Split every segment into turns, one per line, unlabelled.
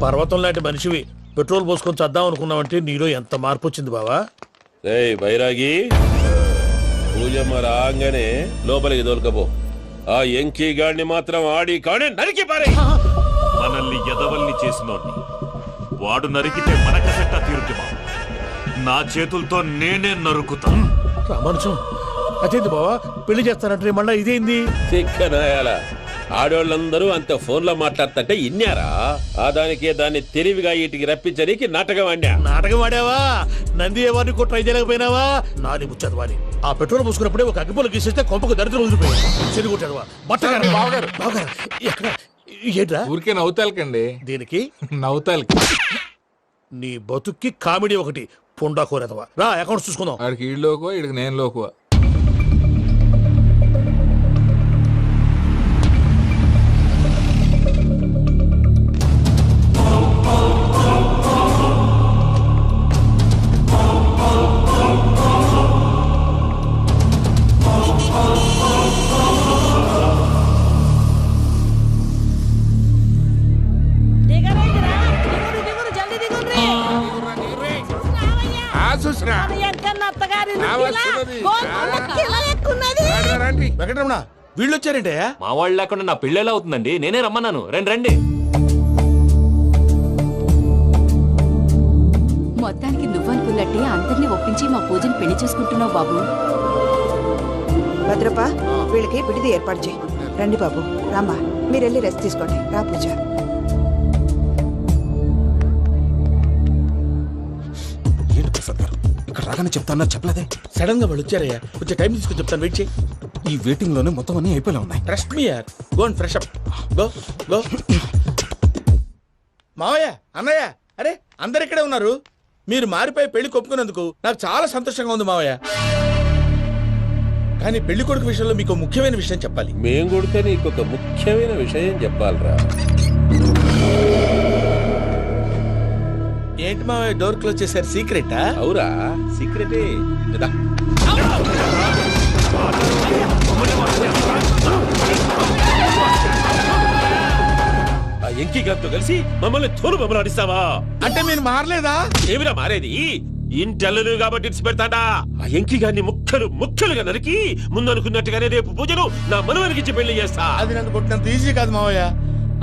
పర్వతం లాంటి మనిషివి పెట్రోల్ పోసుకొని చద్దాం అనుకున్నావంటే నీలో ఎంత మార్పు వచ్చింది బావా.
ఏయ్ బైరాగి, పూజమ్మ రాగానే లోపలికి దొరకపో. ఆ ఎంకీ గాడిని మాత్రం ఆడి కాడే నరికి పారే.
మనల్ని ఎదవల్ని చేసినోడ్ని వాడు నరికితే మనకసెట్టా తీరుతుమా? నా చేతులతో నేనే నరుకుతా.
రామానుజం అదేంది బావా, పెళ్లి చేస్తానంటే మళ్ళా ఇదేంది?
చిక్కనాయాల ఆడోళ్ళందరూ అంత ఫోన్ లో మాట్లాడుతుంటే ఇన్నారా? ఆ దానికే దాన్ని తెలివిగా ఇటుకి రప్పించడానికి నాటకం ఆడా.
నాటకం ఆడావా? నంది ఎవరిని కూడా ట్రై చేయలేకపోయినావా? నాది ముచ్చదు వాడి. ఆ పెట్రోల్ పోసుకున్నప్పుడే ఒక అగ్గిపొల గీసేస్తే కొంపకు దరిద్రం వదిలిపోయాడు. చెరుగుంటాడువా బట్టగారు బావగారు బావగారు ఎక్కడ ఏంట్రా?
ఊరికే నవ్వుతాలకండి.
దీనికి
నవ్వుతాలకి
నీ బతుక్కి కామెడీ ఒకటి పుండా కోరేదవా. రా అకౌంట్స్ చూసుకుందాం.
ఆడికి ఈడు లోకువ, ఈడికి నేను లోకువ.
వెంకటరమణ వీళ్ళు వచ్చారంటే
మా వాళ్ళు లేకుండా నా పెళ్ళి ఎలా అవుతుందండి? నేనే రమ్మన్నాను. రండి రండి.
మొత్తానికి నువ్వనుకున్నట్టే అందరినీ ఒప్పించి మా పూజను పెళ్లి చేసుకుంటున్నావు బాబు.
భద్రప్ప వీళ్ళకి విడిది ఏర్పాటు చేయి. రండి బాబు, రామ్మా మీరు వెళ్ళి రెస్ట్ తీసుకోండి. రా పూజ.
ఏంటి ప్రసాద్ గారు ఇక్కడ రాగానే చెప్తాను చెప్పలేదే?
సడన్ గా వాళ్ళు వచ్చారయ్యా, కొంచెం టైం తీసుకొని చెప్తాను, వెయిట్ చేయి.
ఈ వెయిటింగ్ లోనే మొత్తం అన్ని అయిపోయినా ఉన్నాయి.
ట్రస్ట్ మీ యార్, go and fresh up. Go go. మావయ్య, అన్నయ్య, అరే అందరు ఇక్కడే ఉన్నారు. మీరు మారిపోయి పెళ్లి కొప్పుకున్నందుకు నాకు చాలా సంతోషంగా ఉంది మావయ్య. కానీ పెళ్లి కొడుకు విషయంలో మీకు ముఖ్యమైన విషయం చెప్పాలి.
మేం కొడితే నీకు ఒక ముఖ్యమైన విషయం చెప్పాలరా.
ఏంటి మావయ్య డోర్ క్లోజ్ చేశారు? సీక్రెటా?
అవురా, సీక్రెటే. ఆ ఎంకీ గారితో కలిసి మమ్మల్ని తోలు బొమ్మలాడిస్తావా?
అంటే మీరు మారలేదా?
ఏమిరా మారేది? ఇంటల్లు కాబట్టి ఇడిచి పెడతాడా? ఆ ఎంకీ గారిని ముక్కలుగా నరికి ముందనుకున్నట్టుగానే రేపు పూజలు నా మనవరికిచ్చి పెళ్లి చేస్తా.
అది నన్ను కొట్టినంత ఈజీ కాదు మావయ్య.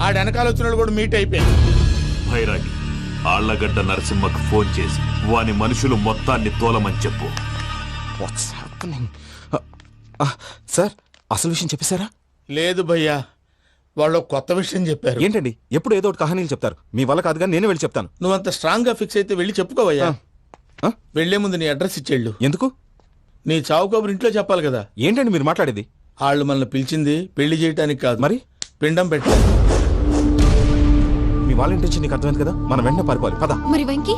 ఆడ వెనకాల వచ్చిన కూడా మీట్ అయిపోయింది.
భైరాగి, ఆళ్లగడ్డ నరసింహకు ఫోన్ చేసి వాని మనుషులు మొత్తాన్ని తోలమని చెప్పు.
సార్ అసలు విషయం చెప్పేశారా?
లేదు భయ్యా, వాళ్ళు కొత్త విషయం చెప్పారు.
ఏంటండి ఎప్పుడు ఏదో ఒకటి కహానీలు చెప్తారు. మీ వల్ల కాదుగా నేనే వెళ్ళి చెప్తాను.
నువ్వంత స్ట్రాంగ్ గా ఫిక్స్ అయితే వెళ్ళి చెప్పుకోవయ్యా. వెళ్లే ముందు నీ అడ్రస్ ఇచ్చేళ్ళు.
ఎందుకు?
నీ చావు కబురు ఇంట్లో చెప్పాలి కదా.
ఏంటండి మీరు మాట్లాడేది?
వాళ్ళు మనల్ని పిలిచింది పెళ్లి చేయడానికి కాదు,
మరి
పిండం పెట్టాలి.
మీ వాళ్ళ ఇంటెన్షన్ నీకు అర్థమైంది కదా. మనం వెంటనే పారిపోవాలి. పద.
మరి వెంకీ?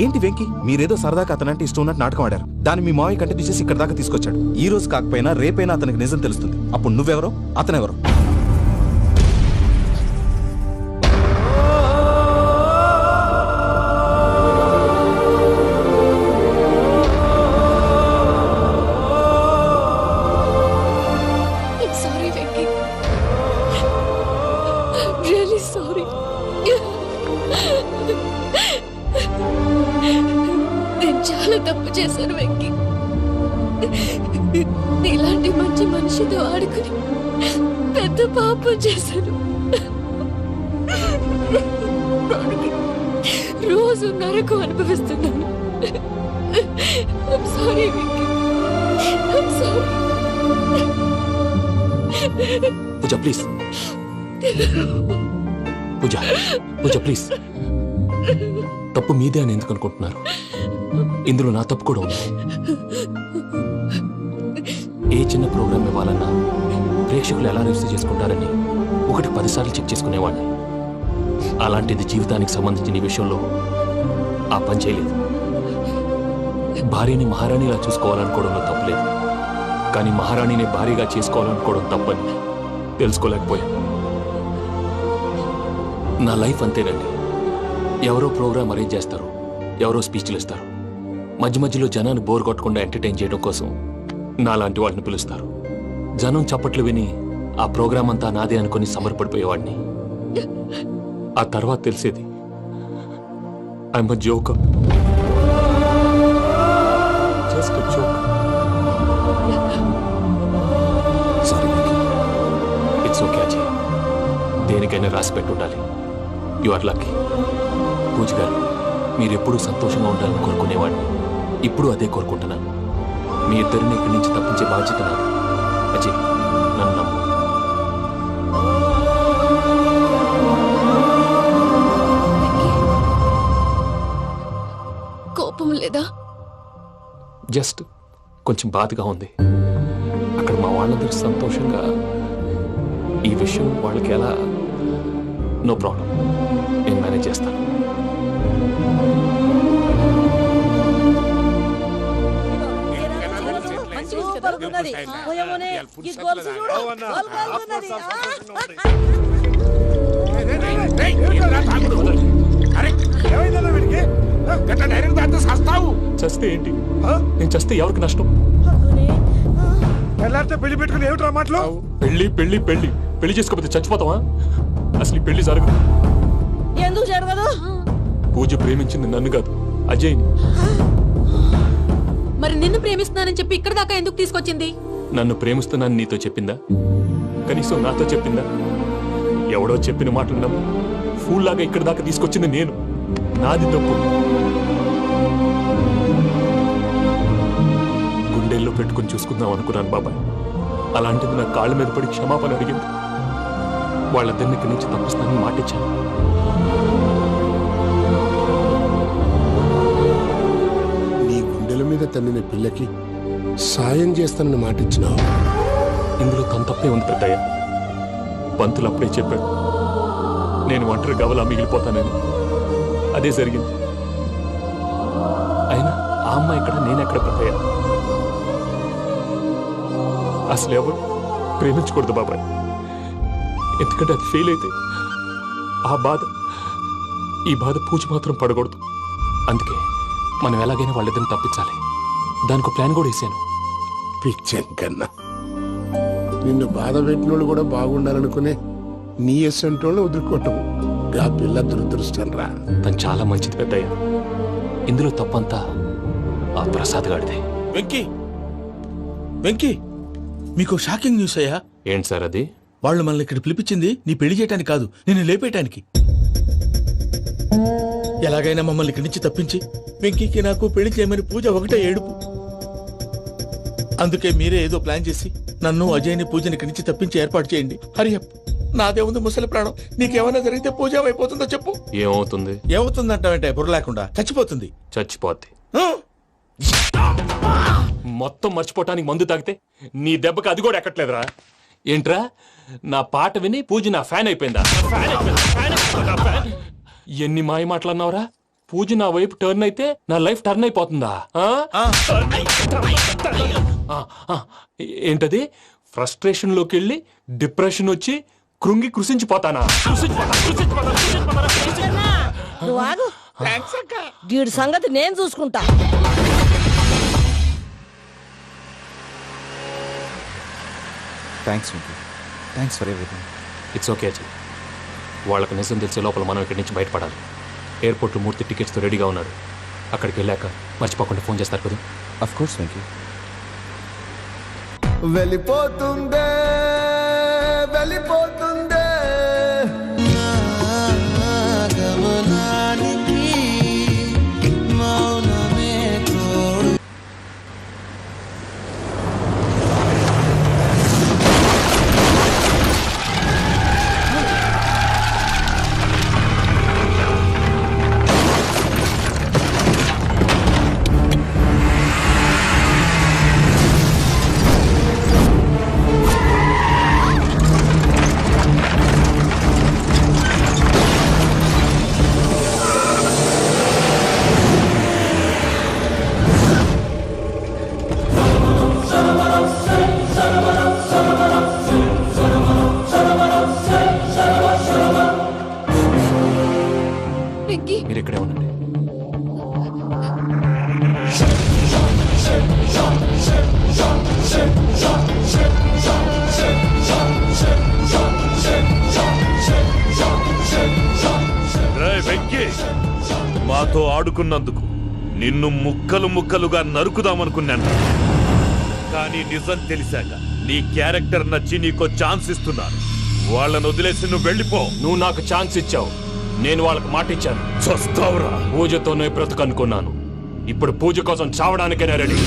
ఏంటి వెంకీ? మీరేదో సరదాగా అతనంటే ఇష్టం ఉన్నట్టు నాటకం ఆడారు. దాన్ని మీ మావయ్య కంటిన్యూ చేసి ఇక్కడ దాకా తీసుకొచ్చాడు. ఈ రోజు కాకపోయినా రేపైనా అతనికి నిజం తెలుస్తుంది. అప్పుడు నువ్వెవరో అతనెవరో.
Sorry Venky, really sorry. నేను చాలా తప్పు చేశాను వెంకీ. ఇలాంటి మంచి మనిషితో ఆడుకుని పెద్ద పాపం చేశాను. రోజు నరకం అనుభవిస్తున్నాను. I'm sorry, Vicky. I'm sorry.
Pooja please. Pooja please. తప్పు మీదే అని ఎందుకు అనుకుంటున్నారు? ఇందులో నా తప్పు కూడా ఉంది. ఏ చిన్న ప్రోగ్రామ్ ఇవ్వాలన్నా ప్రేక్షకులు ఎలా రిసీవ్ చేసుకుంటారని 1-10 సార్లు చెక్ చేసుకునేవాడిని. అలాంటిది జీవితానికి సంబంధించిన ఈ విషయంలో ఆ పని చేయలేదు. భార్యని మహారాణిలా చూసుకోవాలనుకోవడంలో తప్పులేదు, కానీ మహారాణిని భార్యగా చేసుకోవాలనుకోవడం తప్పని తెలుసుకోలేకపోయాను. నా లైఫ్ అంతేనండి. ఎవరో ప్రోగ్రామ్ అరేంజ్ చేస్తారు, ఎవరో స్పీచ్లు ఇస్తారు. మధ్య మధ్యలో జనాన్ని బోర్ కొట్టకుండా ఎంటర్టైన్ చేయడం కోసం నాలాంటి వాళ్ళని పిలుస్తారు. జనం చప్పట్లు విని ఆ ప్రోగ్రామ్ అంతా నాదే అనుకుని సమర్పడిపోయేవాడిని. ఆ తర్వాత తెలిసేది I'm a joke, just a joke.
Sorry Venky.
It's okay Ajay, దేనికైనా రాసి పెట్టి ఉండాలి. You are lucky. పూజ గారు, మీరు ఎప్పుడూ సంతోషంగా ఉండాలని కోరుకునేవాడిని. ఇప్పుడు అదే కోరుకుంటున్నాను. మీ ఇద్దరిని ఇక్కడి నుంచి తప్పించే బాధ్యత నాది. అజయ్, నన్ను నమ్ము.
కోపం లేదా?
జస్ట్ కొంచెం బాధగా ఉంది. అక్కడ మా వాళ్ళందరూ సంతోషంగా, ఈ విషయం వాళ్ళకి ఎలా? నో ప్రాబ్లం, నేను మేనేజ్ చేస్తాను. చస్తే ఏంటి? నేను చస్తే ఎవరికి నష్టం?
పెళ్లి పెట్టుకుని ఏమిట్రా మాటలు?
పెళ్లి పెళ్లి పెళ్లి పెళ్లి చేసుకోకపోతే చచ్చిపోతావా? అసలు ఈ పెళ్లి జరగదు.
ఎందుకు జరగదు?
పూజ ప్రేమించింది నన్ను కాదు, అజయ్ని.
మరి నిన్ను ప్రేమిస్తున్నానని చెప్పి ఇక్కడ దాకా ఎందుకు తీసుకొచ్చింది?
నన్ను ప్రేమిస్తున్నాను నీతో చెప్పిందా? కనీసం నాతో చెప్పిందా? ఎవడో చెప్పిన మాటలు నమ్ము ఫూల్ లాగా ఇక్కడ దాకా తీసుకొచ్చింది నేను. నాది తప్పు. గుండెల్లో పెట్టుకుని చూసుకుందాం అనుకున్నాను బాబాయ్. అలాంటిది నా కాళ్ళ మీద పడి క్షమాపణ అడిగింది. వాళ్ళిద్దరిని ఇక్కడి నుంచి తప్పిస్తానని మాటిచ్చాను.
నీ గుండెల మీద తన్నిన పిల్లకి సాయం చేస్తానని మాటిచ్చినావు.
ఇందులో తన తప్పే ఉంది పెద్దయ్య. పంతులు అప్పుడే చెప్పాడు, నేను ఒంటరి గవలా మిగిలిపోతానని. అదే జరిగింది. అయినా ఆ అమ్మాయి ఇక్కడ, నేనెక్కడ పెద్దయ్య? అసలు ఎవరు ప్రేమించకూడదు బాబాయ్. ఎందుకంటే అది ఫెయిల్ అయితే ఆ బాధ, ఈ బాధ పూజ మాత్రం పడకూడదు. అందుకే మనం ఎలాగైనా వాళ్ళిద్దరిని తప్పించాలి. దానికి ప్లాన్ కూడా వేసాను.
పిచ్చం కన్నా నిన్ను బాధ పెట్టినోళ్ళు కూడా బాగుండాలనుకునే నీ ఎస్సంటోళ్ళు వదులుకోవటం ఆ పిల్ల దురదృష్టం రా.
తను చాలా మంచిది పెద్దయ్య. ఇందులో తప్పంతా ఆ ప్రసాద్ గాడిదే.
వెంకీ, వెంకీ, మీకు షాకింగ్ న్యూస్ అయ్యా.
ఏంటి సార్ అది?
వాళ్ళు మనల్ని ఇక్కడ పిలిపించింది నీ పెళ్లి చేయటానికి కాదు, నిన్ను లేపేయటానికి. ఎలాగైనా మమ్మల్ని ఇక్కడి నుంచి తప్పించి వెంకీకి నాకు పెళ్లి చేయమని పూజ ఒకటే ఏడుపు. అందుకే మీరే ఏదో ప్లాన్ చేసి నన్ను అజయ్ని పూజని ఇక్కడి నుంచి తప్పించి ఏర్పాటు చేయండి. హరియప్, నాదే ఉంది ముసలి ప్రాణం. నీకేమైనా జరిగితే పూజ అయిపోతుందో చెప్పు.
ఏమవుతుంది?
ఏమవుతుందంటావంటే బుర్ర లేకుండా చచ్చిపోతుంది.
చచ్చిపోద్ది.
ఆ?
మొత్తం మర్చిపోవటానికి మందు తాగితే నీ దెబ్బకి అది కూడా ఎక్కట్లేదురా. ఏంట్రా, నా పాట విని పూజ నా ఫ్యాన్ అయిపోయిందా? ఎన్ని మాయ మాటలన్నావురా? పూజ నా వైపు టర్న్ అయితే నా లైఫ్ టర్న్ అయిపోతుందా? ఏంటది? ఫ్రస్ట్రేషన్ లోకి వెళ్ళి డిప్రెషన్ వచ్చి కృంగి కృషించిపోతానా?
వీడి సంగతి నేను చూసుకుంటా.
Thanks Venky. Thanks for everything.
It's okay Ajay. వాళ్ళకు నిజం తెలిసే లోపల మనం ఇక్కడి నుంచి బయటపడాలి. ఎయిర్పోర్ట్లో మూర్తి టికెట్స్తో రెడీగా ఉన్నాడు. అక్కడికి వెళ్ళాక మర్చిపోకుండా ఫోన్ చేస్తారు కదా.
Of course Venky.
వెళ్ళిపోతుందే వెళ్ళిపోతుందే
మీరు ఇక్కడే ఉండండి.
మాతో ఆడుకున్నందుకు నిన్ను ముక్కలు ముక్కలుగా నరుకుదామనుకున్నాను. కానీ నిజం తెలిసాక నీ క్యారెక్టర్ నచ్చి నీకో ఛాన్స్ ఇస్తున్నాను. వాళ్ళను వదిలేసి నువ్వు వెళ్ళిపో.
నువ్వు నాకు ఛాన్స్ ఇచ్చావు, నేను వాళ్ళకి మాట ఇచ్చాను.
చస్తావురా.
పూజతోనే బ్రతుకనుకున్నాను, ఇప్పుడు పూజ కోసం చావడానికైనా రెడీ.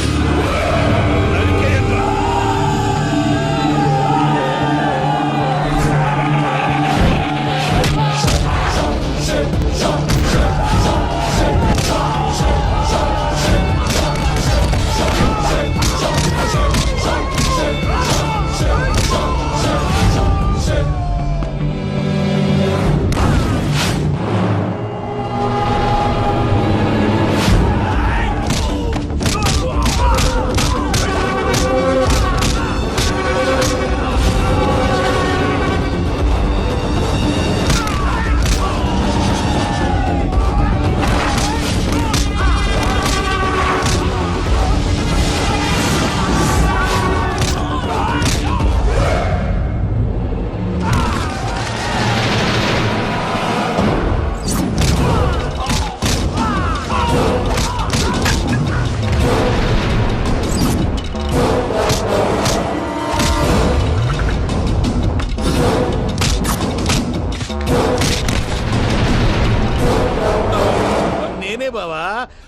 నేనే బావా.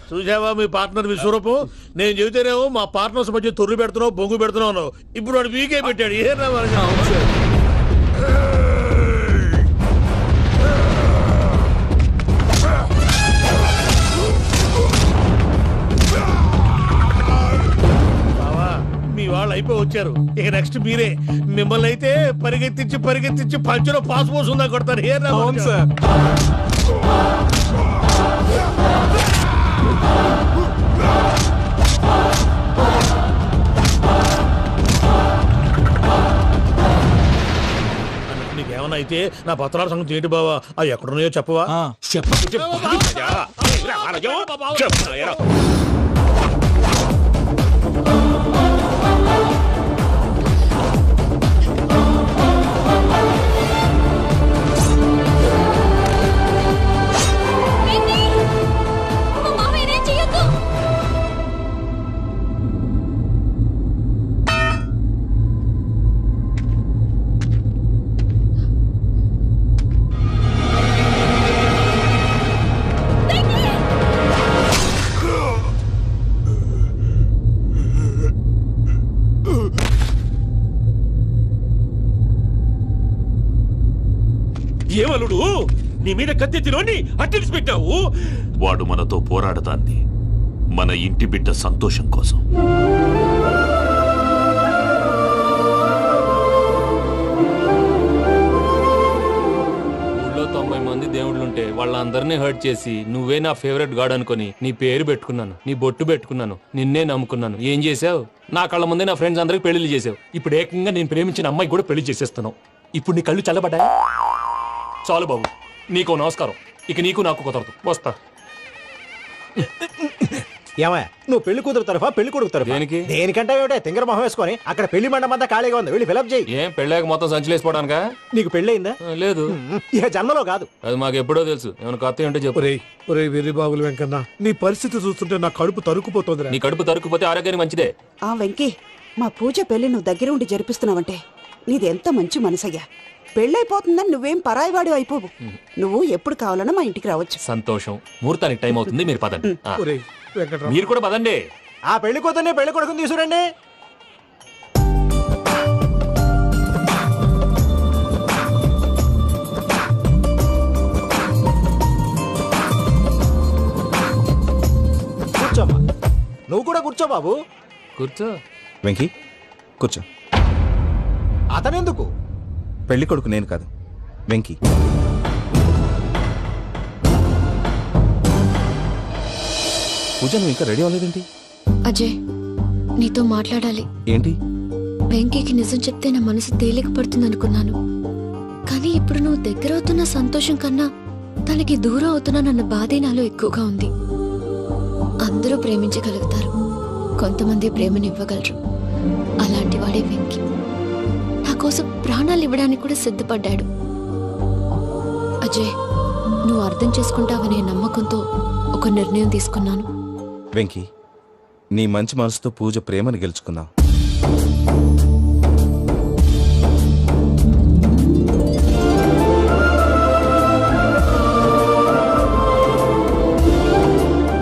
చూసావా మీ పార్ట్నర్ విశ్వరూపం? నేను చెబితేనేమో మా పార్ట్నర్స్ మధ్య తొర్రు పెడుతున్నావు, బొంగు పెడుతున్నావు. ఇప్పుడు వాడు వీకే పెట్టాడు. ఏ బావా, మీ వాళ్ళు అయిపోయి వచ్చారు. ఇక నెక్స్ట్ మీరే. మిమ్మల్ని అయితే పరిగెత్తించి పరిగెత్తించి పంచలో పాస్ పోసుందా కొడతారు. ఏ సార్ నీకేమన్నా అయితే నా పత్రాల సంగతి ఏంటి బావా? అవి ఎక్కడున్నాయో చెప్పవా?
ఏమలుడు, నీ మీద కత్తెత్తిలోని అట్టెలిసి పెట్టావు.
వాడు మనతో పోరాడతాంది మన ఇంటి బిడ్డ సంతోషం కోసం.
ఊళ్ళో 90 మంది దేవుళ్ళుంటే వాళ్ళందరినీ హర్ట్ చేసి నువ్వే నా ఫేవరెట్ గాడ్ అనుకుని నీ పేరు పెట్టుకున్నాను, నీ బొట్టు పెట్టుకున్నాను, నిన్నే నమ్ముకున్నాను. ఏం చేసావు? నా కళ్ళ ముందే నా ఫ్రెండ్స్ అందరికి పెళ్లి చేసావు. ఇప్పుడు ఏకంగా నేను ప్రేమించిన అమ్మాయి కూడా పెళ్లి చేసేస్తున్నావు. ఇప్పుడు నీ కళ్ళు చల్లబడ్డాయి. చాలు బాబు, నీకో నమస్కారం. ఇక నీకు నాకు కుదరదు. వస్తా.
ఏమయ్య, నువ్వు పెళ్లి కూతురు తరఫా పెళ్లి కొడుకు తరఫా?
దేనికి?
దేనికంటే ఏమిటే తింగర మొహం వేసుకొని అక్కడ పెళ్లి మండపం అంతా ఖాళీగా ఉంది, వెళ్ళి ఫిలప్ చేయి.
ఏం పెళ్ళాక మొత్తం సంచలేసిపోవడానికా?
నీకు పెళ్ళయిందా?
లేదు.
ఇక జన్మలో కాదు.
అది మాకు ఎప్పుడో తెలుసు. ఏమైనా కొత్త ఉంటే చెప్పు.
వెర్రి బాగులు వెంకన్న, నీ పరిస్థితి చూస్తుంటే నా కడుపు తరుక్కుపోతుంది.
నీ కడుపు తరుక్కుపోతే ఆరోగ్యానికి మంచిదే.
ఆ వెంకీ, మా పూజ పెళ్లి నువ్వు దగ్గర ఉండి జరిపిస్తున్నావంటే నీది ఎంత మంచి మనసయ్యా. పెళ్ళైపోతుందని నువ్వేం పరాయివాడు అయిపోవు. నువ్వు ఎప్పుడు కావాలన్నా మా ఇంటికి రావచ్చు.
సంతోషం. ముహూర్తానికి టైం అవుతుంది, మీరు పదండి. మీరు కూడా పదండి.
ఆ పెళ్లి కూతుర్ని పెళ్లి కొడుకుని తీసుకురండి. కూర్చోమ్మా. నువ్వు కూడా కూర్చో బాబు.
కూర్చో.
వెంకీ కూర్చో.
అతనెందుకు?
పెళ్లి కొడుకు నేను కాదు, వెంకీ. పూజ, నువ్వు ఇంకా రెడీ అవ్వలేదేంటి?
అజయ్, నీతో మాట్లాడాలి.
ఏంటి?
వెంకీకి నిజం చెప్తే నా మనసు తేలిక పడుతుంది అనుకున్నాను. కానీ ఇప్పుడు నువ్వు దగ్గరవుతున్న సంతోషం కన్నా తనకి దూరం అవుతున్నానన్న బాధే నాలో ఎక్కువగా ఉంది. అందరూ ప్రేమించగలుగుతారు, కొంతమంది ప్రేమనివ్వగలరు. అలాంటి వాడే వెంకీ. నా కోసం ప్రాణాలు ఇవ్వడానికి కూడా సిద్ధపడ్డాడు. అజయ్, నువ్వు అర్థం చేసుకుంటావనే నమ్మకంతో ఒక నిర్ణయం తీసుకున్నాను.
వెంకీ, నీ మంచి మనసుతో పూజ ప్రేమను గెలుచుకున్నావు.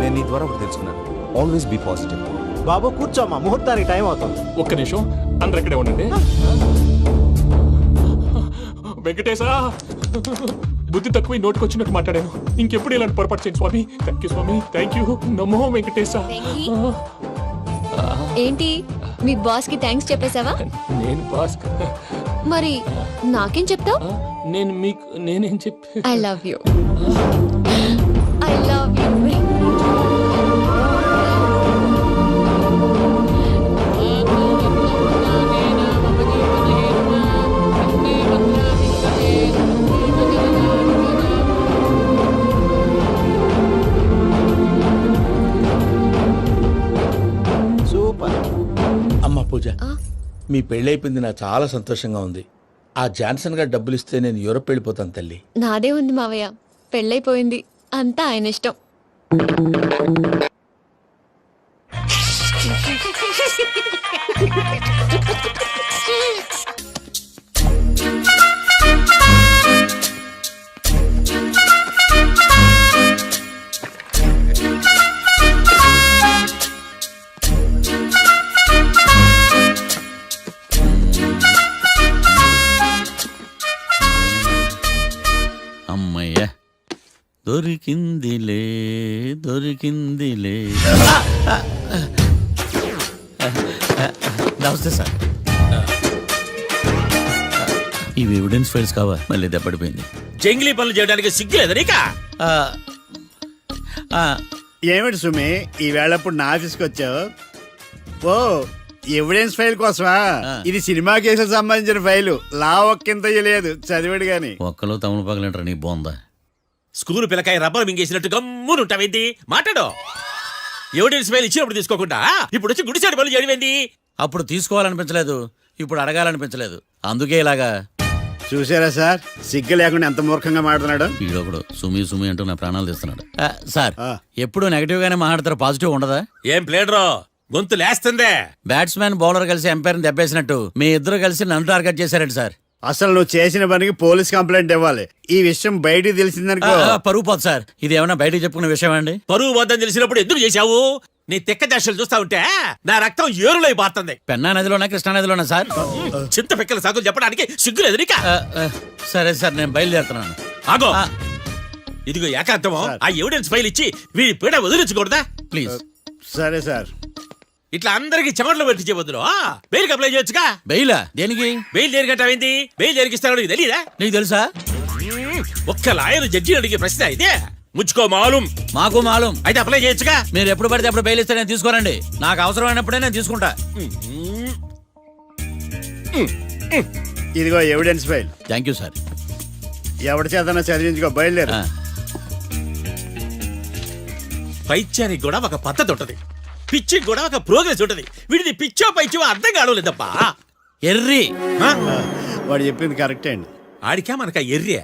నేను నీ ద్వారా ఒకటి తెలుసుకున్నాను. Always be positive.
బాబు కూర్చోమ్మా, ముహూర్తానికి టైం అవుతుంది.
ఒక్క నిమిషం, అందరు ఇక్కడే ఉండండి. వెంకటేశా, బుద్ధి తక్కువ నోటికి వచ్చినట్టు మాట్లాడాను. ఇంకెప్పుడు ఇలాంటి పొరపాటు చేయండి Swami. Thank you Swami, thank you. నమో వెంకటేశా.
ఏంటి మీ బాస్ కి థ్యాంక్స్ చెప్పేశావా?
నేను బాస్,
మరి నాకేం చెప్తావు?
నేను మీకు నేనేం చెప్పి
I love you. I love you.
Super.
అమ్మ పూజ, మీ పెళ్ళైపోయింది నాకు చాలా సంతోషంగా ఉంది. ఆ జాన్సన్ గారు డబ్బులు ఇస్తే నేను యూరోప్ వెళ్ళిపోతాను తల్లి.
నాదే ఉంది మావయ్య, పెళ్ళైపోయింది, అంతా ఆయన ఇష్టం.
అమ్మయ్య, దొరికిందిలే దొరికిందిలే. నమస్తే సార్. ఇవి ఎవిడెన్స్ ఫైల్స్ కావా? మళ్ళీ దెబ్బడిపోయింది.
జంగిలీ పనులు చేయడానికి సిగ్గులేదు నీకా?
ఏమిటి సుమి, ఈ వేళప్పుడు నా ఆఫీస్కి వచ్చావు? ఓ, ఎవిడెన్స్ ఫైల్ కోసమా? ఇది సినిమా కేసులకు సంబంధించిన ఫైలు. లా ఒక్కింత లేదు, చదివాడు గాని.
ఒక్కలో తమను పగలంటారు నీ బోందా.
స్కూలు పిల్లకాయ రబ్బర్ మింగేసినట్టు గమ్మునుంటావేంది? మాట్లాడో. ఎవిడెన్స్ ఫైల్ ఇచ్చినప్పుడు తీసుకోకుండా ఇప్పుడు వచ్చి గుడిసాడు పనులు చేయడమేంది?
అప్పుడు తీసుకోవాలనిపించలేదు, ఇప్పుడు అడగాలనిపించలేదు, అందుకే ఇలాగా.
చూసారా సార్, సిగ్గు లేకుండా ఎంత మూర్ఖంగా మాట్లాడుతున్నాడు.
ఈడొకడు సుమి సుమి అంటూ నా ప్రాణాలు తీస్తున్నాడు. సార్, ఎప్పుడు నెగటివ్ గానే మాట్లాడతారు, పాజిటివ్ ఉండదా?
ఏం ప్లేడరో గొంతు లేస్తుందే.
బ్యాట్స్మెన్ బౌలర్ కలిసి ఎంపైర్ దెబ్బేసినట్టు మీ ఇద్దరు కలిసి నన్ను టార్గెట్ చేశారండి సార్.
అసలు నువ్వు చేసిన పనికి పోలీస్ కంప్లైంట్ ఇవ్వాలి. ఈ విషయం బయటికి తెలిసిందనుకో
పరువు పోదు సార్. ఇది ఏమన్నా బయటకు చెప్పుకునే విషయం అండి?
పరువు వద్దని తెలిసినప్పుడు ఎందుకు చేశావు? నీ తెక్క దశలు చూస్తా ఉంటే నా రక్తం ఏరులై పారుతుంది.
పెన్నా నదిలోనా కృష్ణా నదిలోనా సార్?
చింత పిక్కల సాగులు చెప్పడానికి సిగ్గులేదు నీకా?
సరే సార్, నేను బయలుదేరుతున్నాను.
ఆగో, ఇదిగో ఏకాంతమో ఆ ఎవిడెన్స్ ఫైల్ ఇచ్చి వీడి పీడ వదిలించకూడదా?
ప్లీజ్.
సరే సార్.
ఇట్లా అందరికి చెమటలు పెట్టి చేయవద్దు. బెయిల్ అప్లై చేయొచ్చుగా.
బెయిలా? దేనికి?
బెయిల్ దేనికంటావేంది? బెయిల్ దేనికిస్తారో నీకు తెలీదా?
నీకు తెలుసా?
ఒక్క లాయర్ జడ్జి అడిగే ప్రశ్న ఇదే. ముచ్చుకో మాలూం.
మాకు మాలూం.
అయితే అప్లై చేయొచ్చుగా.
మీరు ఎప్పుడు పడితే అప్పుడు బెయిల్ ఇస్తే నేను తీసుకోనండి. నాకు అవసరమైనప్పుడే నేను తీసుకుంటా.
ఇదిగో evidence file.
Thank you sir.
ఎవరి చేతనా చదివించుకో, బయలుదేరు.
పైత్యానికి కూడా ఒక పద్ధతి ఉంటది, పిచ్చికి కూడా ఒక ప్రోగ్రెస్ ఉంటది. వీడిది పిచ్చో పైచో అర్థం కావలేదప్పా.
ఎర్రి.
వాడు చెప్పింది కరెక్టే అండి.
ఆడికా మనక ఎర్రే.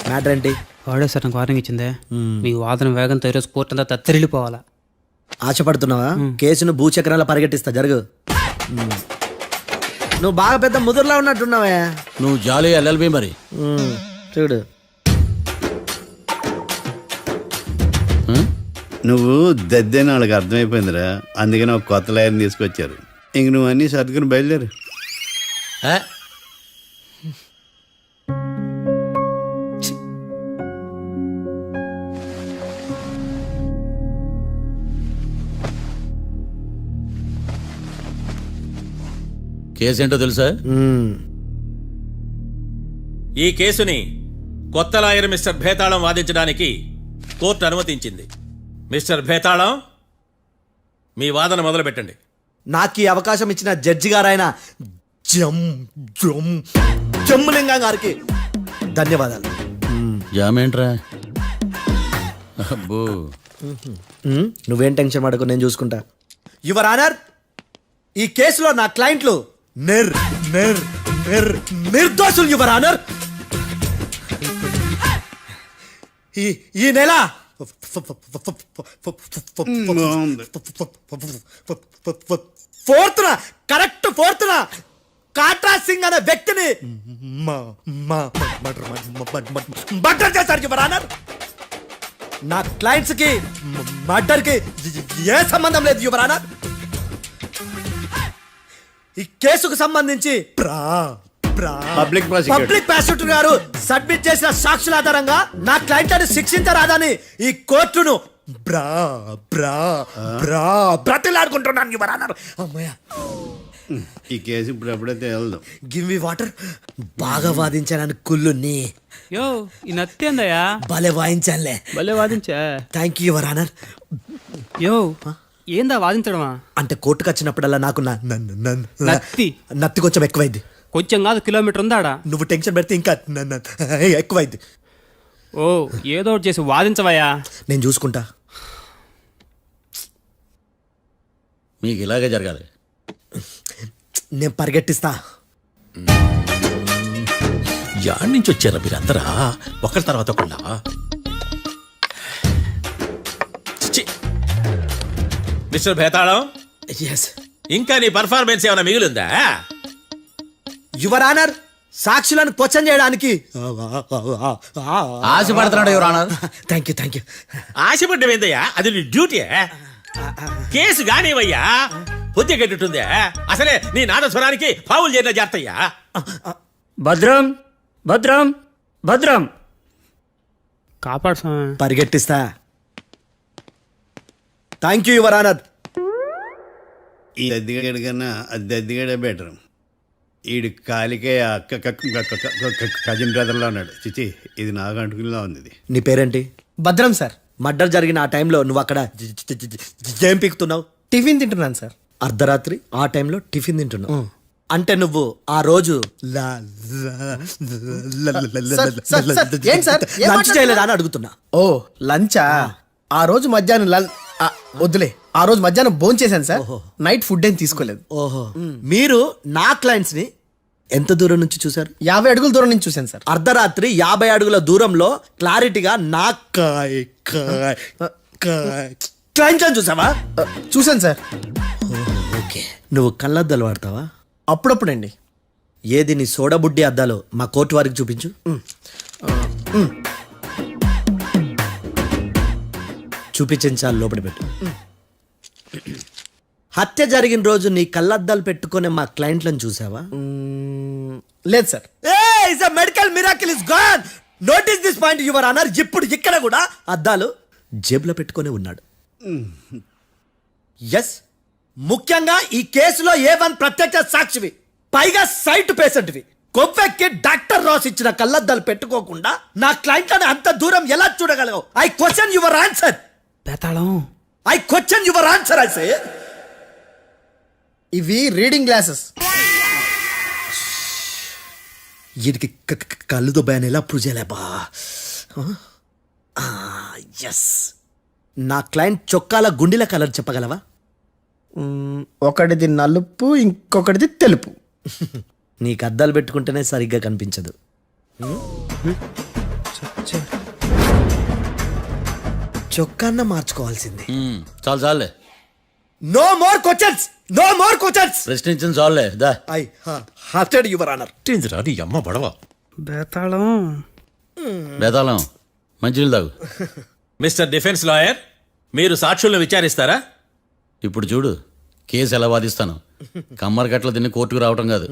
మ్యాటర్ ఏంటి?
వాడే సార్ నాకు వార్నింగ్ ఇచ్చిందే. మీ వాదన వేగంతో ఈరోజు కోర్టు అంతా తత్తరిల్లిపోవాలా.
ఆశపడుతున్నావా? కేసును భూచక్రాల పరిగెట్టిస్తా, జరుగు. నువ్వు బాగా పెద్ద ముదురులా ఉన్నట్టున్నావే.
నువ్వు జాలి ఎల్ఎల్బి మరి.
చూడు,
నువ్వు దద్దేని వాళ్ళకి అర్థమైపోయిందిరా, అందుకని ఒక కొత్త లాయర్ని తీసుకొచ్చారు. ఇంక నువ్వు అన్నీ సర్దుకుని బయలుదేరు.
కేసు ఏంటో తెలుసా?
ఈ కేసుని కొత్త లాయర్ మిస్టర్ భేతాళం వాదించడానికి కోర్టు అనుమతించింది. మిస్టర్ భేతాళం, మీ వాదన మొదలు పెట్టండి.
నాకు ఈ అవకాశం ఇచ్చిన జడ్జి గారైన జమ్ములింగం గారికి ధన్యవాదాలు.
జామేంట్రా? అబ్బో
నువ్వేం టెన్షన్ పడకు, నేను చూసుకుంటా. యువర్ ఆనర్, ఈ కేసులో నా క్లయింట్లు నిర్దోషులు యువర్ ఆనర్. ఈ నెల ఫోర్త్న కాట్రా సింగ్ అనే వ్యక్తిని మర్డర్ చేశారు యువర్ ఆనర్. నా క్లయింట్స్ కి మర్డర్ కి ఏ సంబంధం లేదు యువర్ ఆనర్. ఈ కేసుకు సంబంధించి
పబ్లిక్
ప్రాసిక్యూటర్ గారు సబ్మిట్ చేసిన సాక్షుల ఆధారంగా నా క్లయింట్లను శిక్షించరాదని ఈ కోర్టును బ్రతిలాడుకుంటున్నాను యువర్ ఆనర్. అమ్మయ్య,
ఈ కేసు ఇప్పుడు ఎప్పుడైతే వెళ్దాం.
Give me water. బాగా వాదించాను కుళ్ళుని.
యో ఈ నత్తేందయ్యా
భలే వాయించానులే.
భలే వాదించా.
Thank you your honour.
యో ఏందా వాదించడమా?
అంటే కోర్టుకు వచ్చినప్పుడల్లా నాకు నత్తి కొంచెం ఎక్కువైంది.
కొంచెం కాదు, కిలోమీటర్ ఉందాడా.
నువ్వు టెన్షన్ పెడితే ఇంకా ఎక్కువైంది.
ఓ ఏదో ఒకటి చేసి వాదించవయ్యా.
నేను చూసుకుంటా.
మీకు ఇలాగే జరగాలి.
నేను పరిగెట్టిస్తా.
యాడ్ నుంచి వచ్చారా మీరందరా ఒకరి తర్వాత ఒకళ్ళ? మిస్టర్ భేతాళం, ఇంకా నీ పర్ఫార్మెన్స్ ఏమైనా మిగిలిందా?
యువర్ ఆనర్, సాక్షులను క్వశ్చన్ చేయడానికి
ఆశపడుతున్నాడు యువర్ ఆనర్.
Thank you.
ఆశపడ్డం ఏందయ్యా? అది నీ డ్యూటీ. కేసు గానివయ్యా, బుద్ధి గట్టుందే. అసలే నీ నాదస్వరానికి పావులు చేరిన జాతయ్యా.
భద్రం భద్రం భద్రం కాపాడు స్వామి.
పరిగెట్టిస్తా. Thank you your honour.
ఈ అద్దెగడి కన్నా అద్దెగడే బెటర్. ఈడు కాలికే కజిన్ బ్రదర్లో ఉన్నాడు. చిచి, ఇది నాకు అంటుకులా ఉంది. ఇది
నీ పేరేంటి?
భద్రం సార్.
మర్డర్ జరిగిన ఆ టైంలో నువ్వు అక్కడ ఏం పీకుతున్నావు?
టిఫిన్ తింటున్నాను సార్.
అర్ధరాత్రి ఆ టైంలో టిఫిన్ తింటున్నావు అంటే నువ్వు ఆ రోజు లంచ్ చేయలేదా అని అడుగుతున్నా.
ఓ లంచా? ఆ రోజు మధ్యాహ్నం వద్దులే, ఆ రోజు మధ్యాహ్నం భోజనం చేశాను సార్. నైట్ ఫుడ్ ఏం తీసుకోలేదు.
ఓహో, మీరు నా క్లయింట్స్ ని ఎంత దూరం నుంచి చూసారు?
50 అడుగుల దూరం నుంచి చూశాను సార్.
అర్ధరాత్రి 50 అడుగుల దూరంలో క్లారిటీగా నా క్లయింట్ చూసావా?
చూశాను సార్.
ఓకే, నువ్వు కళ్ళద్దాలు వాడతావా?
అప్పుడప్పుడండి.
ఏది నీ సోడబుడ్డి అద్దాలు మా కోర్టు వారికి చూపించు. చూపించాలి, లోపల పెట్టు. హత్య జరిగిన రోజు నీ కళ్ళద్దాలు పెట్టుకునే మా క్లయింట్లను చూసావా?
లేదు sir.
Medical miracle is gone. Notice this point your honour. ఇప్పుడు ఇక్కడ కూడా అద్దాలు జేబులో పెట్టుకొని ఉన్నాడు. ఎస్, ముఖ్యంగా ఈ కేసులో A1 ప్రత్యక్ష సాక్షివి, పైగా సైట్ పేషెంట్వి. కొవ్వెక్కి డాక్టర్ రాస్ ఇచ్చిన కళ్ళద్దాలు పెట్టుకోకుండా నా క్లయింట్లను అంత దూరం ఎలా చూడగలవు? I question your answer.
బేతాళం,
I question your answer. I say
ఇవి రీడింగ్ గ్లాసెస్.
వీడికి కళ్ళు దుబ్బాయని ఎలా ప్రూవ్ చేయలేబా? ఎస్, నా క్లయింట్ చొక్కాల గుండెల కలర్ చెప్పగలవా?
ఒకటిది నలుపు, ఇంకొకటిది తెలుపు.
నీకు అద్దాలు పెట్టుకుంటేనే సరిగ్గా కనిపించదు. చొక్కాన్న మార్చుకోవాల్సింది.
చాలు చాలే.
No more questions, no more questions.
ప్రశ్నించింది చాలులే. That
I hurted your honour.
నీ అమ్మ బడవ.
బేతాళం,
బేతాళం మంచినీళ్ళు తాగు.
మిస్టర్ డిఫెన్స్ లాయర్, మీరు సాక్షులను విచారిస్తారా?
ఇప్పుడు చూడు కేసు ఎలా వాదిస్తాను. కమ్మరి కట్టలు తిని కోర్టుకు రావటం కాదు.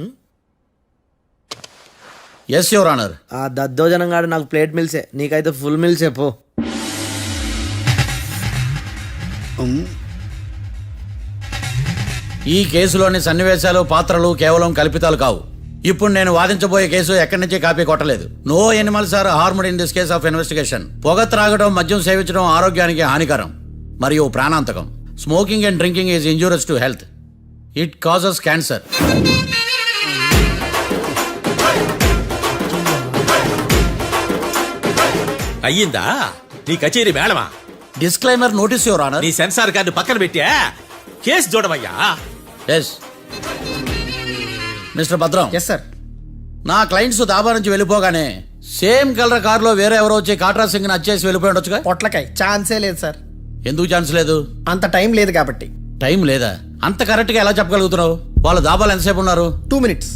Yes your honour.
ఆ దద్దోజనంగాడు నాకు ప్లేట్ మిల్సే, నీకైతే ఫుల్ మిల్సే పో.
ఈ కేసులోని సన్నివేశాలు, పాత్రలు కేవలం కల్పితాలు కావు. ఇప్పుడు నేను వాదించబోయే కేసు ఎక్కడి నుంచి కాపీ కొట్టలేదు. No animals are harmed in this case of investigation. పొగ త్రాగడం, మద్యం సేవించడం ఆరోగ్యానికి హానికరం మరియు ప్రాణాంతకం. Smoking and drinking is injurious to health. It causes cancer.
అయ్యిందా? నీ కచేరీ మేడమా?
Disclaimer notice your honour.
నీ సెన్సార్ కార్డు పక్కన పెట్టా కేసు చూడవయ్యా.
Yes mister Bhadram.
Yes sir.
నా క్లయింట్స్ దాబా నుంచి వెళ్ళిపోగానే సేమ్ కలర్ కారులో వేరే ఎవరో వచ్చి కాట్రా సింగ్ ని వచ్చేసి వెళ్ళిపోయి ఉండొచ్చుగా.
పొట్లకాయ ఛాన్సే లేదు సార్.
ఎందుకు ఛాన్స్ లేదు?
అంత టైం లేదు కాబట్టి.
టైం లేదా? అంత కరెక్ట్ గా ఎలా చెప్పగలుగుతున్నావు? వాళ్ళ దాబాలు ఎంతసేపు ఉన్నారు?
2 minutes.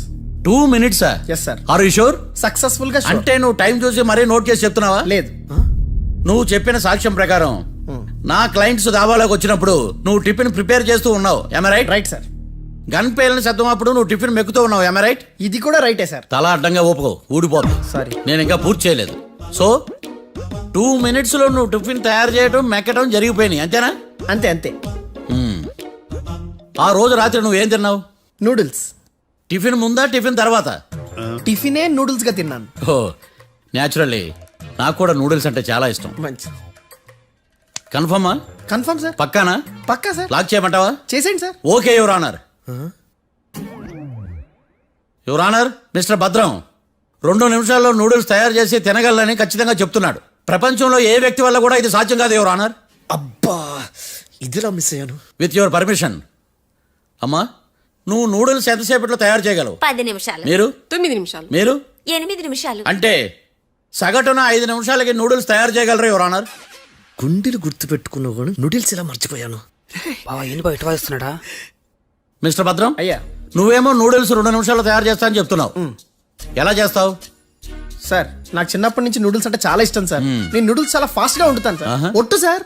2 minutes?
Yes sir.
Are you sure?
Successful గా sure.
అంటే నువ్వు టైం చూసి మరీ నోట్ చేసి చెప్తున్నావా?
లేదు.
నువ్వు చెప్పిన సాక్ష్యం ప్రకారం నా క్లయింట్స్ దాబాలోకి వచ్చినప్పుడు నువ్వు టిఫిన్ ప్రిపేర్ చేస్తూ ఉన్నావు. ఎమ్ రైట్?
Right sir.
గన్ పేలిన శబ్దం అప్పుడు నువ్వు టిఫిన్ మెక్కుతూ ఉన్నావు. ఎమ్ రైట్?
ఇది కూడా రైటే సార్.
తల అడ్డంగా ఊపుకో, ఊడిపోతుంది.
సారీ.
నేను ఇంకా పూర్తి చేయలేదు. సో 2 minutes లో నువ్వు టిఫిన్ తయారు చేయడం మెక్కడం జరిగిపోయినాయి, అంతేనా?
అంతే అంతే.
ఆ రోజు రాత్రి నువ్వేం తిన్నావు?
నూడిల్స్.
టిఫిన్ ముందా టిఫిన్ తర్వాత?
టిఫినే నూడిల్స్ గా తిన్నాను.
ఓ న్యాచురల్లీ నాకు కూడా నూడిల్స్ అంటే చాలా ఇష్టం.
మంచి.
కన్ఫర్మా?
Confirm sir.
పక్కానా?
పక్కా సార్.
లాక్ చేయమంటావా?
చేసేయండి sir.
Okay your honour. Your honour, mister Bhadram 2 నిమిషాల్లో నూడిల్స్ తయారు చేసి తినగలని ఖచ్చితంగా చెప్తున్నాడు. ప్రపంచంలో ఏ వ్యక్తి వల్ల కూడా ఇది సాధ్యం కాదు యువర్ ఆనర్.
అబ్బా ఇదిలా మిస్ అయ్యాను.
With your permission. అమ్మా, నువ్వు నూడిల్స్ ఎంతసేపట్లో తయారు చేయగలవు?
10 నిమిషాలు.
మీరు?
9 నిమిషాలు.
మీరు?
8 నిమిషాలు.
అంటే సగటున 5 నిమిషాలకి నూడిల్స్ తయారు చేయగలరు యువర్ ఆనర్.
గుండెలు గుర్తు పెట్టుకున్నావు కానీ నూడిల్స్ ఇలా మర్చిపోయాను. బావా ఏంటి బయట వాయిస్తున్నాడా?
మిస్టర్ భద్రం,
అయ్యా,
నువ్వేమో నూడిల్స్ 2 నిమిషాల్లో తయారు చేస్తా అని చెప్తున్నావు. ఎలా చేస్తావు?
సార్ నాకు చిన్నప్పటి నుంచి నూడిల్స్ అంటే చాలా ఇష్టం సార్. నేను నూడిల్స్ చాలా ఫాస్ట్ గా వండుతాను సార్. ఒట్టు సార్.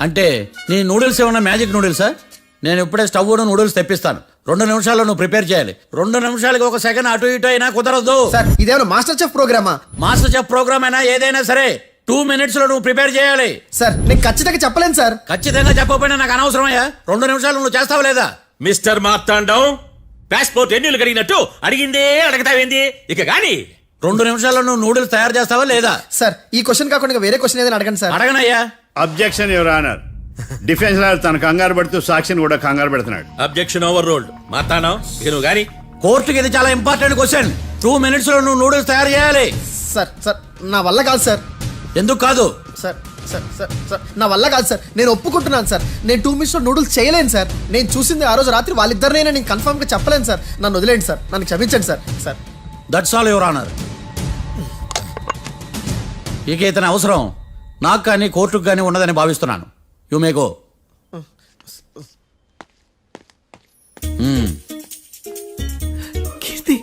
అంటే నీ నూడిల్స్ ఏమన్నా మ్యాజిక్ నూడిల్సా? నేను ఇప్పుడే స్టవ్ నూడిల్స్ తెప్పిస్తాను. 2 నిమిషాల్లో నువ్వు ప్రిపేర్ చేయాలి. 2 నిమిషాలకి 1 సెకండ్ అటు ఇటు అయినా కుదరదు
సార్. ఇదేమైనా మాస్టర్ చెఫ్ ప్రోగ్రామా?
మాస్టర్ చెఫ్ ప్రోగ్రామ్ అయినా ఏదైనా సరే 2 minutes లో నువ్వు ప్రిపేర్ చేయాలి.
సార్ నేను ఖచ్చితంగా చెప్పలేను సార్.
ఖచ్చితంగా చెప్పకపోయినా నాకు అనవసరమయ్యా. 2 నిమిషాలు నువ్వు చేస్తావా లేదా?
మిస్టర్ మార్తాండం, పాస్పోర్ట్ ఎన్నిళ్ళు కడిగినట్టు అడిగిందే అడగతావేంది? ఇక గాని
2 నిమిషాల్లో నువ్వు నూడిల్స్ తయారు చేస్తావా లేదా?
సార్ ఈ క్వశ్చన్ కాకుండా వేరే క్వశ్చన్ ఏదైనా అడగండి సార్.
అడగనయ్యా.
Objection your honour. Defence lawyer తన కంగారు పెడుతూ సాక్షిని కూడా కంగారు పెడుతున్నాడు.
Objection over ruled. మార్తాండం, ఇక నువ్వు గాని.
కోర్టుకి ఇది చాలా ఇంపార్టెంట్ క్వశ్చన్. 2 minutes లో నువ్వు నూడిల్స్ తయారు చేయాలి.
సార్ సార్ నా వల్ల కాదు సార్.
ఎందుకు కాదు?
సార్ సార్ సార్ సార్ నా వల్ల కాదు సార్. నేను ఒప్పుకుంటున్నాను సార్. నేను 2 minutes లో నూడిల్స్ చేయలేను సార్. నేను చూసింది ఆ రోజు రాత్రి వాళ్ళిద్దరినైనా నేను కన్ఫర్మ్ గా చెప్పలేను సార్. నన్ను వదిలేండి సార్. నన్ను క్షమించండి sir. Sir
that's all your honour. ఇక ఇతని అవసరం నాకు కానీ కోర్టుకు కానీ ఉన్నదని భావిస్తున్నాను. You may go.
Keerthi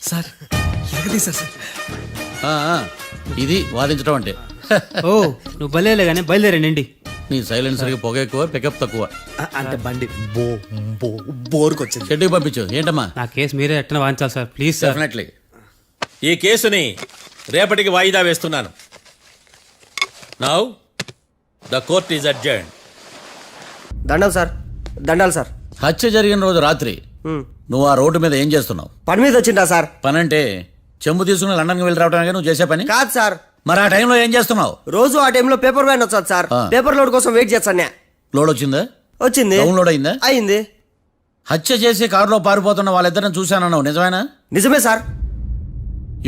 sir ఎరగదీశారు సార్.
ఇది వాదించడం అంటే.
ఓ నువ్వు బలేలే కానీ బయలుదేరండి.
నీ సైలెన్సర్కి పొగ ఎక్కువ, పికప్ తక్కువ.
అంటే బండి బోర్కి వచ్చింది.
షెడ్యూల్ పంపించు. ఏంటమ్మా?
నా కేసు మీరే ఎట్టన వాయించాలి సార్, ప్లీజ్ సార్.
డెఫినెట్లీ.
ఈ కేసుని రేపటికి వాయిదా వేస్తున్నాను. Now the court is adjourned.
దండాలు సార్. దండాలు సార్.
హత్య జరిగిన రోజు రాత్రి నువ్వు ఆ రోడ్డు మీద ఏం చేస్తున్నావు?
పని మీద వచ్చిందా సార్?
పని అంటే చెంబు తీసుకుని లండన్కి వెళ్ళి రావడానికి నువ్వు చేసే పని
కాదు సార్.
మరి ఆ టైంలో ఏం చేస్తున్నావు?
రోజు ఆ టైంలో పేపర్ వ్యాన్ వచ్చాది సార్. పేపర్ లోడ్ కోసం వెయిట్ చేస్తాను.
లోడ్ వచ్చిందా?
వచ్చింది.
డౌన్లోడ్ అయిందా?
అయింది.
హత్య చేసి కారులో పారిపోతున్న వాళ్ళిద్దరిని చూశానన్నావు, నిజమేనా?
నిజమే సార్.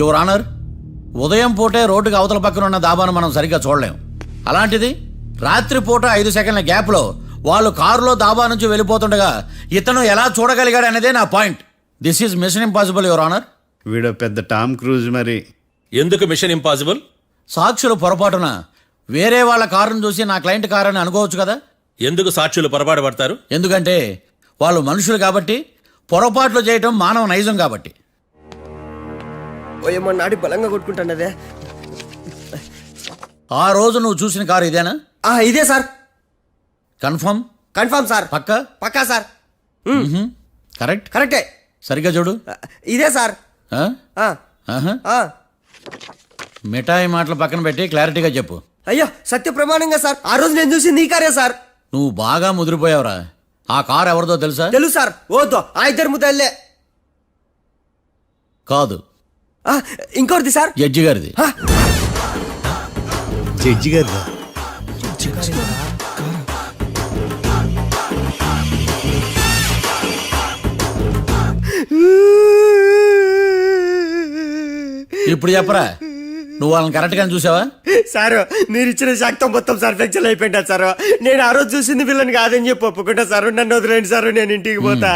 యువర్ ఆనర్, ఉదయం పూటే రోడ్డుకి అవతల పక్కన ఉన్న దాబాను మనం సరిగ్గా చూడలేం. అలాంటిది రాత్రి పూట 5 సెకండ్ల గ్యాప్లో వాళ్ళు కారులో దాబా నుంచి వెళ్ళిపోతుండగా ఇతను ఎలా చూడగలిగాడు అనేదే నా point. This is mission impossible your honour.
వీడు పెద్ద టామ్ క్రూజ్. మరి
ఎందుకు మిషన్ ఇంపాసిబుల్?
సాక్షులు పొరపాటున వేరే వాళ్ళ కారును చూసి నా క్లయింట్ కారు అని అనుకోవచ్చు కదా.
ఎందుకు సాక్షులు పొరపాటు పడతారు?
ఎందుకంటే వాళ్ళు మనుషులు కాబట్టి, పొరపాట్లు చేయటం మానవ నైజం కాబట్టి.
నాడి బలంగా కొట్టుకుంటానదే.
ఆ రోజు నువ్వు చూసిన కారు ఇదేనా?
ఇదే సార్.
కన్ఫర్మ్?
Confirm sir.
పక్కా?
పక్కా సార్.
కరెక్ట్?
కరెక్టే.
సరిగ్గా చూడు.
ఇదే సార్.
మిఠాయి మాటలు పక్కన పెట్టి క్లారిటీగా చెప్పు.
అయ్యో సత్య ప్రమాణంగా సార్. ఆ రోజు నేను చూసి నీ కారే సార్.
నువ్వు బాగా ముదిరిపోయావురా. ఆ కారు ఎవరిదో తెలుసా?
తెలుసు సార్. ఓతో ఆ ఇద్దరు ముద్దల్లే.
కాదు,
ఇంకోటిది సార్.
జడ్జి గారిది.
జడ్జి గారు
ఇప్పుడు చెప్పరా, నువ్వు వాళ్ళని కరెక్ట్ గానే చూసావా?
సారు మీరు ఇచ్చిన శాక్తం మొత్తం సార్ ఫ్లెక్చర్ అయిపోయింటా సారు. నేను ఆ రోజు చూసింది వీళ్ళని కాదని చెప్పి ఒప్పుకుంటా సారు. నన్ను వదిలేండి సారు, నేను ఇంటికి పోతా.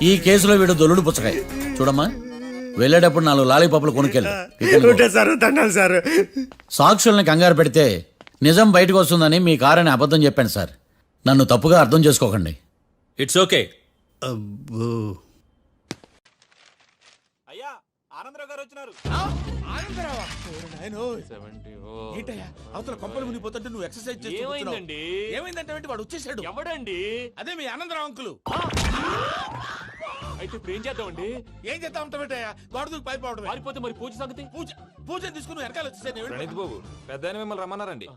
ఈ కేసులో వీడు దొల్లుడు పుచ్చకాయ. చూడమ్మా, వెళ్ళేటప్పుడు 4 లాలీపాపులు కొనుక్కెళ్ళు.
Sir దండాలి sir.
సాక్షుల్ని కంగారు పెడితే నిజం బయటకు వస్తుందని మీ కారని అబద్ధం చెప్పాను సార్. నన్ను తప్పుగా అర్థం చేసుకోకండి.
It's okay.
అయ్యా ఆనందరావు గారు వచ్చినారు. ఏంటయ్యా అవతల కొంపలు మునిగిపోతుంటే నువ్వు ఎక్సర్సైజ్ చేస్తూ
ఏమైందండి?
ఏమైందంటే వాడు వచ్చేసాడు.
ఎవడండి?
అదే మీ ఆనందరావు అంకులు.
అయితే ఇప్పుడు ఏం చేద్దామండి?
ఏం చేస్తా ఉంటావేటయ్యా, గొడవకు పైపోవడం.
పారిపోతే మరి పూజ సంగతి?
పూజ తీసుకుని వెనకాల వచ్చేసాను.
బాబు పెద్ద మిమ్మల్ని రమ్మన్నారండి.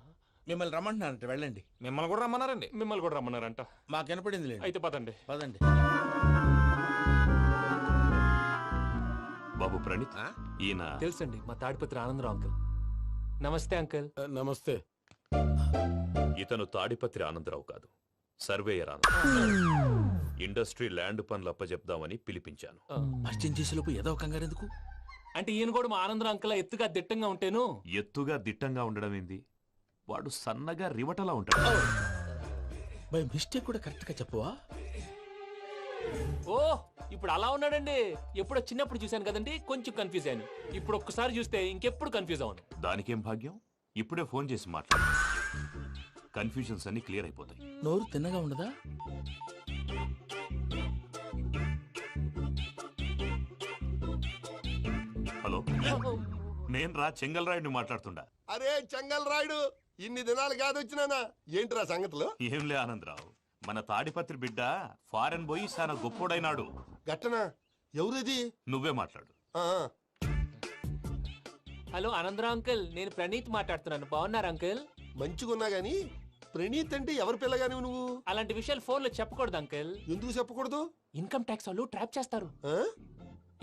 మిమ్మల్ని రమ్మంటున్నారంట, వెళ్ళండి.
మిమ్మల్ని కూడా రమ్మన్నారండి.
మిమ్మల్ని కూడా రమ్మన్నారంట.
మాకు వినపడింది లేదు.
అయితే పదండి.
పదండి.
బాబు ప్రణీత్, ఈయన
తెలుసండి, మా తాడిపత్రి ఆనందరావు అంకుల్. నమస్తే అంకుల్.
నమస్తే.
ఇతను తాడిపత్రి ఆనందరావు కాదు, సర్వేయర్ ఆనందరావు. ఇండస్ట్రీ ల్యాండ్ పనులు అప్పచెప్దామని పిలిపించాను.
పరిచయం చేసేలోపు ఏదో కంగారు ఎందుకు?
అంటే ఈయన కూడా మా ఆనందరావు అంకుల్ ఎత్తుగా దిట్టంగా ఉంటేను.
ఎత్తుగా దిట్టంగా ఉండడం ఏంది, వాడు సన్నగా రివటలా ఉంటాడు.
బై మిస్టేక్ కూడా కరెక్ట్ గా చెప్పవా?
ఓ ఇప్పుడు అలా ఉన్నాడండి. ఎప్పుడో చిన్నప్పుడు చూశాను కదండి, కొంచెం కన్ఫ్యూజ్ అయ్యాను. ఇప్పుడు ఒక్కసారి చూస్తే ఇంకెప్పుడు కన్ఫ్యూజ్ అవ్వను.
దానికేం భాగ్యం, ఇప్పుడే ఫోన్ చేసి మాట్లాడు. కన్ఫ్యూజన్స్ అన్ని క్లియర్ అయిపోతాయి.
నోరు తిన్నగా ఉండదా?
హలో, నేను రా చెంగల్ రాయుడిని మాట్లాడుతుండా.
అరే చెంగల్ రాయుడు, ఇన్ని దినాలు కాదు వచ్చినానా? ఏంట్రా సంగతులు?
ఏంలే ఆనందరావు, మన తాడిపత్రి బిడ్డ ఫారెన్ పోయి చాలా గొప్పోడైనాడు.
గట్టనా? ఎవరిది?
నువ్వే మాట్లాడు.
హలో ఆనందరావు అంకుల్, నేను ప్రణీత్ మాట్లాడుతున్నాను. బాగున్నారు అంకుల్?
మంచిగున్నా గాని ప్రణీత్ అంటే ఎవరి పిల్లగాని నువ్వు?
అలాంటి విషయాలు ఫోన్ లో చెప్పకూడదు అంకుల్.
ఎందుకు చెప్పకూడదు?
ఇన్కమ్ ట్యాక్స్ వాళ్ళు ట్రాప్ చేస్తారు.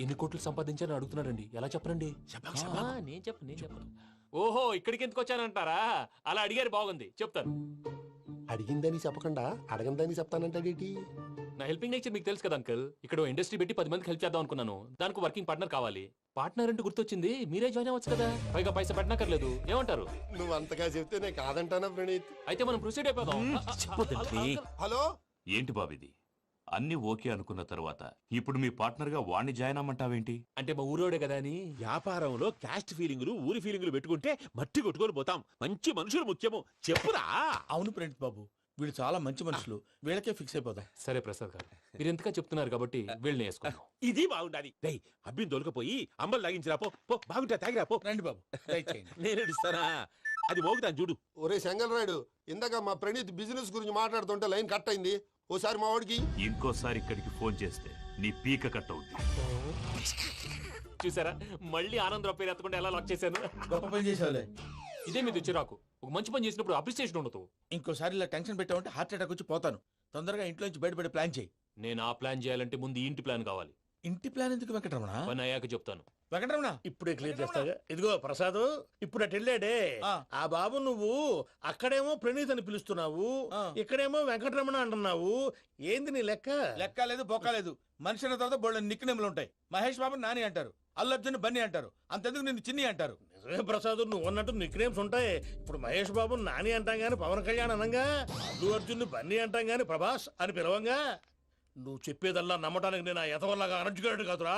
ఎన్ని కోట్లు సంపాదించాలని అడుగుతున్నారండి, ఎలా చెప్పరండి? నేను చెప్పను. ఓహో, ఇక్కడికి ఎందుకు వచ్చానంటారా? అలా అడిగారు, బాగుంది, చెప్తాను.
అడిగిందని చెప్పకుండా అడగందని చెప్తానంటాడేటి?
నా హెల్పింగ్ నేచర్ మీకు తెలుసు కదా అంకుల్. ఇక్కడ ఇండస్ట్రీ పెట్టి 10 మందికి హెల్ప్ చేద్దాం అనుకున్నాను. దానికి వర్కింగ్ పార్ట్నర్ కావాలి. పార్ట్నర్ అంటే గుర్తొచ్చింది, మీరే జాయిన్ అవ్వచ్చు కదా, పైగా పైసా పెట్టనక్కర్లేదు. ఏమంటారు?
నువ్వు అంతగా చెప్తే నేను కాదంటానా ప్రణీత్?
అయితే మనం ప్రొసీడ్ అయిపోదాం.
హలో,
ఏంటి బాబిది? అన్ని ఓకే అనుకున్న తర్వాత ఇప్పుడు మీ పార్ట్నర్ గా వాణ్ణి జాయిన్ అమ్మంటావేంటి?
అంటే మా ఊరోడే కదా అని.
వ్యాపారంలో క్యాస్ట్ ఫీలింగులు, ఊరి ఫీలింగులు పెట్టుకుంటే మట్టి కొట్టుకొని పోతాం. మంచి మనుషులు ముఖ్యము. చెప్పురా. అవును ప్రణీత్ బాబు, వీళ్ళు చాలా మంచి మనుషులు, వీళ్ళకే ఫిక్స్ అయిపోతాం.
సరే ప్రసాద్ గారు, మీరు ఎంతగా చెప్తున్నారు కాబట్టి వీళ్ళని వేసుకుంటాం.
ఇది బాగుండాలి. అబ్బిని దొలకపోయి అంబలు తాగించిరా పో. బాగుంటా తాగిరా పో. రండి బాబు, నేను ఇస్తానా? అది మోగుతాను చూడు.
ఒరే చెంగల్ రాయుడు, ఇందాక మా ప్రణీత్ బిజినెస్ గురించి మాట్లాడుతుంటే లైన్ కట్ అయింది. ఓసారి మా వాడికి
ఇంకోసారి ఇక్కడికి ఫోన్ చేస్తే నీ పీక కట్ అవుతుంది.
చూసారా, మళ్ళీ ఆనందరావు పేరు ఎత్తకుండా ఎలా లాక్ చేశాను.
గొప్ప పని చేసేవాళ్ళే.
ఇదే మీద చిరాకు. ఒక మంచి పని చేసినప్పుడు అప్రిసియేషన్ ఉండదు.
ఇంకోసారి ఇలా టెన్షన్ పెట్టామంటే హార్ట్ అటాక్ వచ్చి పోతాను. తొందరగా ఇంట్లో నుంచి బయటపడే ప్లాన్ చేయి.
నేను ఆ ప్లాన్ చేయాలంటే ముందు ఇంటి ప్లాన్ కావాలి.
ఇంటి ప్లాన్ ఎందుకు వెంకటరమణ?
పని అయ్యాక చెప్తాను.
వెంకటరమణ ఇప్పుడే క్లియర్ చేస్తాగా. ఇదిగో ప్రసాద్, ఇప్పుడు అటు వెళ్ళాడే ఆ బాబు, నువ్వు అక్కడేమో ప్రణీత్ అని పిలుస్తున్నావు, ఇక్కడేమో వెంకటరమణ అంటున్నావు. ఏంది నీ లెక్క? లెక్క లేదు, బొక్క లేదు. మనిషి అన్న తర్వాత బోళ్ళ నిక్నెములు ఉంటాయి. మహేష్ బాబు నాని అంటారు, అల్లు అర్జున్ బన్నీ అంటారు, అంతెందుకు నిన్ను చిన్ని అంటారు. నిజమే ప్రసాద్, నువ్వు అన్నట్టు నిక్నేమ్స్ ఉంటాయి. ఇప్పుడు మహేష్ బాబు నాని అంటాం గాని పవన్ కళ్యాణ్ అనంగా, అల్లు అర్జున్ బన్నీ అంటాం గాని ప్రభాస్ అని పిలవంగా. నువ్వు చెప్పేదల్లా నమ్మటానికి నేను ఎతవల్లాగా అనర్జుకేటెడ్ కాదురా.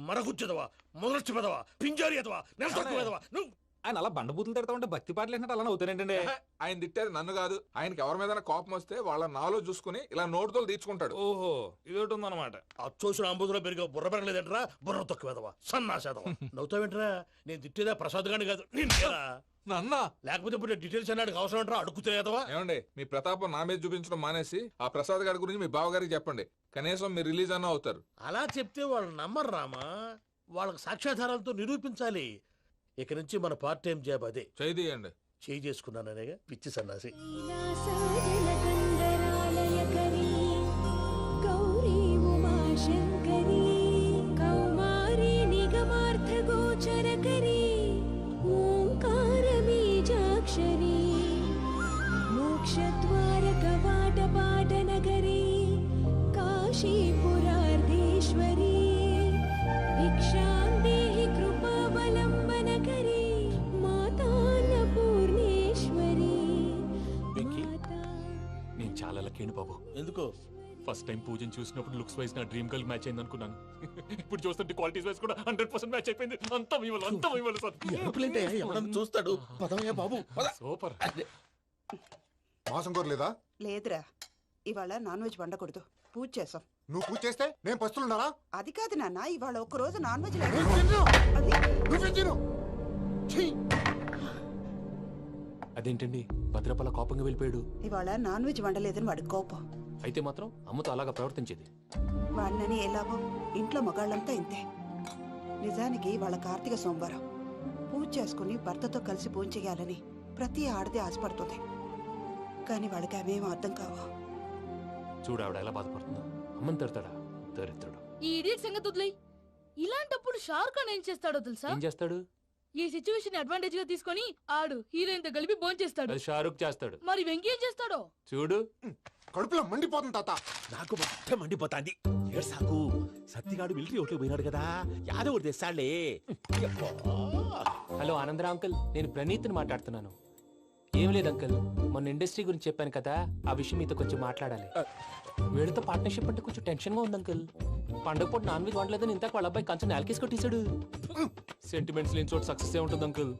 మరగుచ్చదవా, మొదలచ్చి పెదవా, పింజారి ఎదవా, నెలసొక్కుదవా. నువ్వు
ఆయన అలా బండబూతులు తిడతా ఉంటే భక్తి పాటలు ఏంటంటే అలా అవుతానంటే. ఆయన తిట్టేది నన్ను కాదు, ఆయనకి ఎవరి మీద కోపం వస్తే వాళ్ళ నాలో చూసుకుని ఇలా నోటుతో తీర్చుకుంటాడు.
ఓహో, ఇదొకటి ఉందన్నమాట. అచ్చోసిన అంబుధులో పెరిగే బుర్ర పెరగలేదంటరా, బుర్ర తొక్కువేదవా, సన్నాసేదవా. నవ్వుతావేంట్రా? నేను తిట్టేదా ప్రసాద్ గాని కాదు, నిన్నేరా.
నన్నా
లేకపోతే ఇప్పుడు డీటెయిల్స్ అన్నాడు అవసరం అంటారా? అడుగుతాయేదవా.
ఏమండి, మీ ప్రతాపం నా మీద చూపించడం మానేసి ఆ ప్రసాద్ గారి గురించి మీ బావగారికి చెప్పండి. కనీసం మీరు రిలీజ్ అన్న అవుతారు.
అలా చెప్తే వాళ్ళు నమ్మరు రామా. వాళ్ళకి సాక్ష్యాధారాలతో నిరూపించాలి. ఇక నుంచి మన పార్ట్ టైం జాబ్ అదే.
చేయండి.
చేయి చేసుకున్నాననేగా పిచ్చి సన్నాసి.
మోక్షద్వార కవాట పాట నగరీ కాశీపురార్ధి
నాకేంటి బాబు
ఎందుకు?
ఫస్ట్ టైం పూజను చూసినప్పుడు లుక్స్ వైజ్ నా డ్రీమ్ గర్ల్ మ్యాచ్ అయింది అనుకున్నాను. ఇప్పుడు చూస్తుంటే క్వాలిటీస్ వైజ్ కూడా 100% మ్యాచ్ అయిపోయింది. అంతా ఇవ్వాలి సార్.
ఎవడన్నా చూస్తాడు. పదవయ్యా బాబు, పద.
సూపర్.
మాసం కోరలేదా?
లేదురా, ఇవాళ నాన్ వెజ్ వండకూడదు, పూజ చేసాం.
నువ్వు పూజ చేస్తే నేను పస్తులున్నారా?
అది కాదు నాన్న, ఇవాళ ఒక్కరోజు నాన్ వెజ్
అదేంటండి భద్రపల కోపంగా వెళ్ళిపోయాడు?
ఇవాళ నాన్ వెజ్ వండలేదని వాడి కోపం.
అయితే మాత్రం అమ్మతో అలాగా ప్రవర్తించేది.
వాడినని ఎలాగో ఇంట్లో మగాళ్ళంతా ఇంతే. నిజానికి వాళ్ళ కార్తీక సోమవారం పూజ చేసుకుని భర్తతో కలిసి పూజ చేయాలని ప్రతి ఆడది ఆశపడుతుంది. కానీ వాళ్ళకి అవేమో అర్థం కావు.
చూడు ఆవిడ ఎలా బాధపడుతుందో. అమ్మని తిడతాడా దరిద్రుడు.
ఈ ఇడియట్ సంగతి వదిలేయ్. ఇలాంటప్పుడు షారుఖ్ ఖాన్ ఏం చేస్తాడో తెలుసా?
ఏం చేస్తాడు?
ఈ సిచ్యువేషన్ అడ్వాంటేజ్ గా తీసుకొని ఆడు హీరోయిన్ తో కలిపి బోన్ చేస్తాడు.
అది షారుఖ్ చేస్తాడు.
మరి వెంకీ ఏం చేస్తాడో
చూడు.
కడుపులో మండిపోతుంది తాత.
నాకు మొత్తం మండిపోతాంది. సాకు సత్తిగాడు మిలిటరీ ఓట్లు పోయినాడు కదా, యాదవ్ తెస్తాడులే.
హలో ఆనందరా అంకుల్, నేను ప్రణీత్ని మాట్లాడుతున్నాను. ఏం లేదు అంకుల్, మొన్న ఇండస్ట్రీ గురించి చెప్పాను కదా, ఆ విషయం మీతో కొంచెం మాట్లాడాలి. వీళ్ళతో పార్ట్నర్షిప్ అంటే కొంచెం టెన్షన్ గా ఉంది అంకుల్. పండుగ పూట నాన్ వెజ్ వండలేదని ఇంతకు వాళ్ళ అబ్బాయి కంచెం నేలకేసి కొట్టేశాడు. సెంటిమెంట్స్ లేని చోట సక్సెస్ ఏ ఉంటుంది అంకుల్.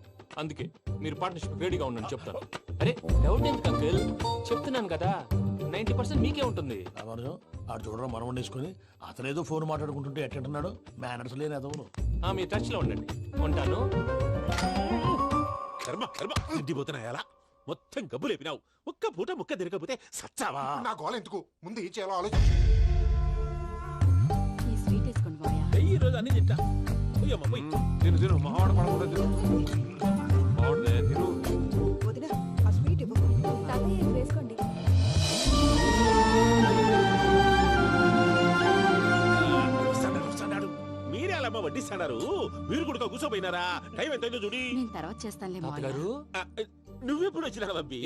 అందుకే మీరు పార్ట్నర్షిప్ రెడీగా ఉండండి చెప్తాను. అరే డౌట్ ఎందుకు అంకుల్, చెప్తున్నాను కదా 90% మీకే ఉంటుంది.
ఆడు చూడడం మనం వండేసుకుని అతనేదో ఫోన్ మాట్లాడుకుంటుంటే ఎట్టంటున్నాడు. మేనర్స్ లేని అదవును.
మీ టచ్ లో ఉండండి. ఉంటాను.
కర్మ కర్మ తిండిపోతున్నాయా? మొత్తం గబ్బు లేపినావు. ఒక్క పూట ముక్క తిరగకపోతే సచ్చావా?
నా గోల ఎందుకు, ముందు ఈ చేయాలో ఆలోచించు.
ఈ స్వీట్ వేసుకోండి మాయా.
ఈ రోజు అన్ని తింటా.
తిను మావాడు పడకుండా తిను.
వదినా, ఆ స్వీట్ ఇవ్వు.
వేసుకోండి.
మీరే అలా వడ్డిస్తాడారు. మీరు కూడా కూర్చోపోయినారా? టైం ఎంతైందో చూడి.
నేను తర్వాత చేస్తానులే మావయ్య.
గారు
నువ్వెప్పుడు వచ్చినా బంబి?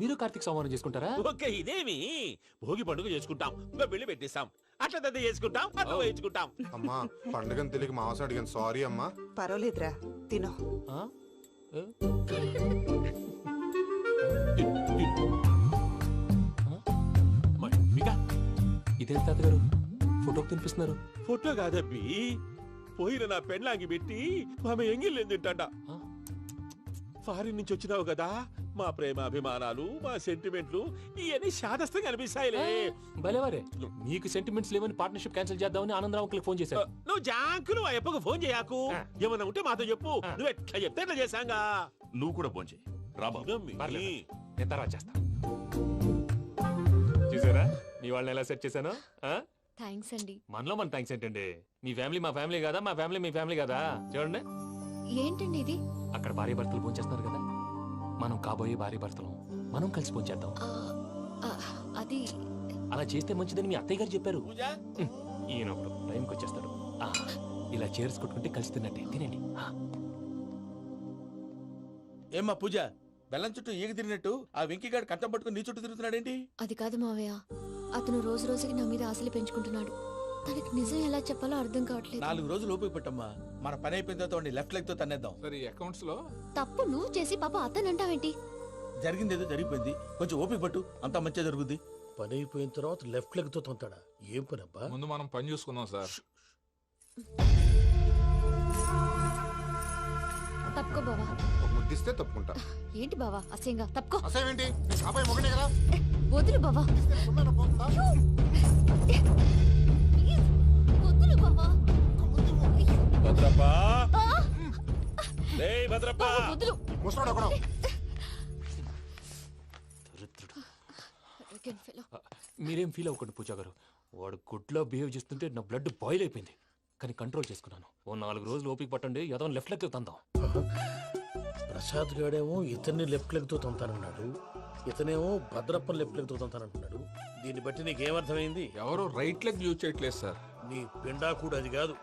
మీరు కార్తీక్ సంహారం చేసుకుంటారా?
ఓకే, ఇదేమి భోగి పండుగ చేసుకుంటాం, ఇంకా పెళ్లి పెట్టేస్తాం, అట్లా దద్ద చేసుకుంటాం, అట్లా వేయించుకుంటాం.
అమ్మా పండుగని తెలియక మాంసం అడిగాను, సారీ అమ్మా.
పర్వాలేదురా, తినో.
ఇదేంటి తాతగారు ఫోటోకి తినిపిస్తున్నారు?
ఫోటో కాదబ్బి, పోయిన నా పెళ్ళాంగి పెట్టి ఆమె ఎంగిల్లేం తింటాడ. ఫారిన్ నుంచి వచ్చినావు కదా, మా ప్రేమ అభిమానాలు, మా సెంటిమెంట్లు ఇవన్నీ శాదస్తంగా అనిపిస్తాయిలే.
భలేవారే, మీకు సెంటిమెంట్స్ లేవని పార్ట్నర్షిప్ క్యాన్సిల్ చేద్దామని ఆనందరావు అంకుల్ ఫోన్ చేశారు.
నువ్వు జాంకులు ఆ అప్పకు ఫోన్ చేయకు. ఏమన్నా ఉంటే మాతో చెప్పు. నువ్వు ఎట్లా చెప్తే ఎట్లా చేశాంగా.
నువ్వు కూడా ఫోన్ చేయి.
నేను తర్వాత చేస్తా. చూసారా మీ వాళ్ళని ఎలా సెట్ చేశాను?
థ్యాంక్స్ అండి.
మనలో మన థ్యాంక్స్ ఏంటండి? మీ ఫ్యామిలీ మా ఫ్యామిలీ కదా, మా ఫ్యామిలీ మీ ఫ్యామిలీ కదా. చూడండి,
ఏంటండి ఇది?
అక్కడ భార్య భర్తలు భోంచేస్తున్నారు కదా, మనం కాబోయే భార్య భర్తలు మనం కలిసి భోంచేద్దాం.
అది
అలా చేస్తే మంచిదని మీ అత్తయ్య గారు చెప్పారు. ఈయన ఒకడు టైంకి వచ్చేస్తాడు. ఇలా చేర్స్ కొట్టుకుంటే కలిసి తిన్నట్టే. తినండి.
ఏమ్మా పూజ, బెల్లం చుట్టూ ఈగ తిరిగినట్టు ఆ వెంకీగాడు కట్టం పట్టుకుని నీ చుట్టూ తిరుగుతున్నాడేంటి?
అది కాదు మావయ్య, అతను రోజు రోజుకి నా మీద ఆశలు పెంచుకుంటున్నాడు. తనకి నిజం ఎలా చెప్పాలో అర్థం కావట్లేదు.
4 రోజులు ఓపిక పట్టమ్మా, మన పని అయిపోయిన తర్వాత లెఫ్ట్ లెగ్ తో తన్నేద్దాం.
సరే అకౌంట్స్ లో
తప్పు నువ్వు చేసి పాప అతను అంటావేంటి?
జరిగింది ఏదో జరిగిపోయింది, కొంచెం ఓపిక పట్టు, అంతా మంచిగా జరుగుద్ది. పని అయిపోయిన తర్వాత లెఫ్ట్ లెగ్ తో తొంతాడా? ఏం పని అబ్బా?
ముందు మనం పని చూసుకుందాం సార్.
తప్పుకో బావా.
ముద్దిస్తే తప్పుకుంటా.
ఏంటి బావా అసహ్యంగా? తప్పుకో.
అసేమేంటి, అబ్బాయి మొగనే కదా.
వదులు బావా. వదులు బావా.
భద్రప్పా, రేయ్ భద్రప్పా.
వదులు.
ముసలోడు ఒకడు.
మీరేం ఫీల్ అవ్వకండి పూజా గారు. వాడు గుడ్లో బిహేవ్ చేస్తుంటే నా బ్లడ్ బాయిల్ అయిపోయింది. కానీ కంట్రోల్ చేసుకున్నాను. ఓ 4 రోజులు ఓపిక పట్టండి, ఏదో లెఫ్ట్ లెగ్ తందాం.
ప్రసాద్ గాడేమో ఇతన్ని లెఫ్ట్ లెగ్ తో తొంతానన్నాడు, ఇతనేమో భద్రప్పని లెఫ్ట్ లెగ్ తో తొంతానంటున్నాడు. దీన్ని బట్టి నీకేమర్థమైంది?
ఎవరో రైట్ లెగ్ యూజ్ చేయట్లేదు సార్.
నీ పిండా కూడా అది కాదు.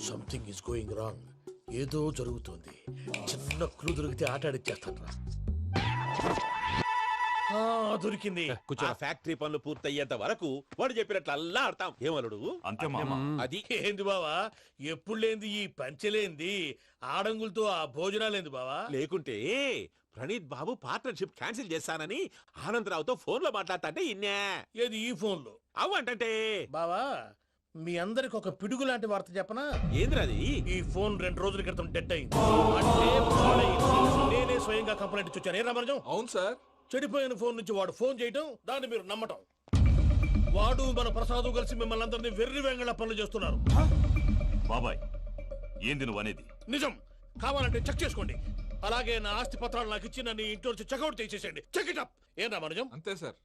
Something is going wrong. ఏదో జరుగుతోంది. చిన్న క్లూ దొరికితే ఆట ఆడిచ్చేస్తాను రా. దొరికింది. ఆ ఫ్యాక్టరీ పనులు పూర్తయ్యేంత వరకు వాడు చెప్పినట్లు అల్లా ఆడతాం. ఏమలుడు?
అంతే మామ.
అది ఏంది బావా, ఎప్పుడు లేంది ఈ పంచలేంది, ఆడంగులతో ఆ భోజనాలేంది బావా? లేకుంటే
ప్రణీత్ బాబు పార్ట్నర్షిప్ క్యాన్సిల్ చేస్తానని ఆనందరావుతో ఫోన్ లో మాట్లాడతాంటే ఇన్నే.
ఏది ఈ ఫోన్లో?
అవ్వంటే
బావా, మీ అందరికి ఒక పిడుగు లాంటి వార్త చెప్పనా?
ఏంద్రది?
ఈ ఫోన్ 2 రోజుల క్రితం డెడ్ అయింది. అంటే పాడైంది. నేనే స్వయంగా కంప్లైంట్ ఇచ్చి వచ్చాను. ఏ రామరాజం?
అవును సార్.
చెడిపోయిన ఫోన్ నుంచి వాడు ఫోన్ చేయటం, దాన్ని మీరు నమ్మటం. వాడు మన ప్రసాదు కలిసి మిమ్మల్ని అందరినీ వెర్రి వెంగళ పనులు చేస్తున్నారు.
బాబాయ్, ఏంది నువ్వు అనేది?
నిజం. కావాలంటే చెక్ చేసుకోండి. అలాగే నా ఆస్తి పత్రాలు నాకు ఇచ్చి నన్ను ఇంట్లో నుంచి చెక్అౌట్ చేసేసండి. Check it up. ఏం రామరాజం?
అంతే సార్.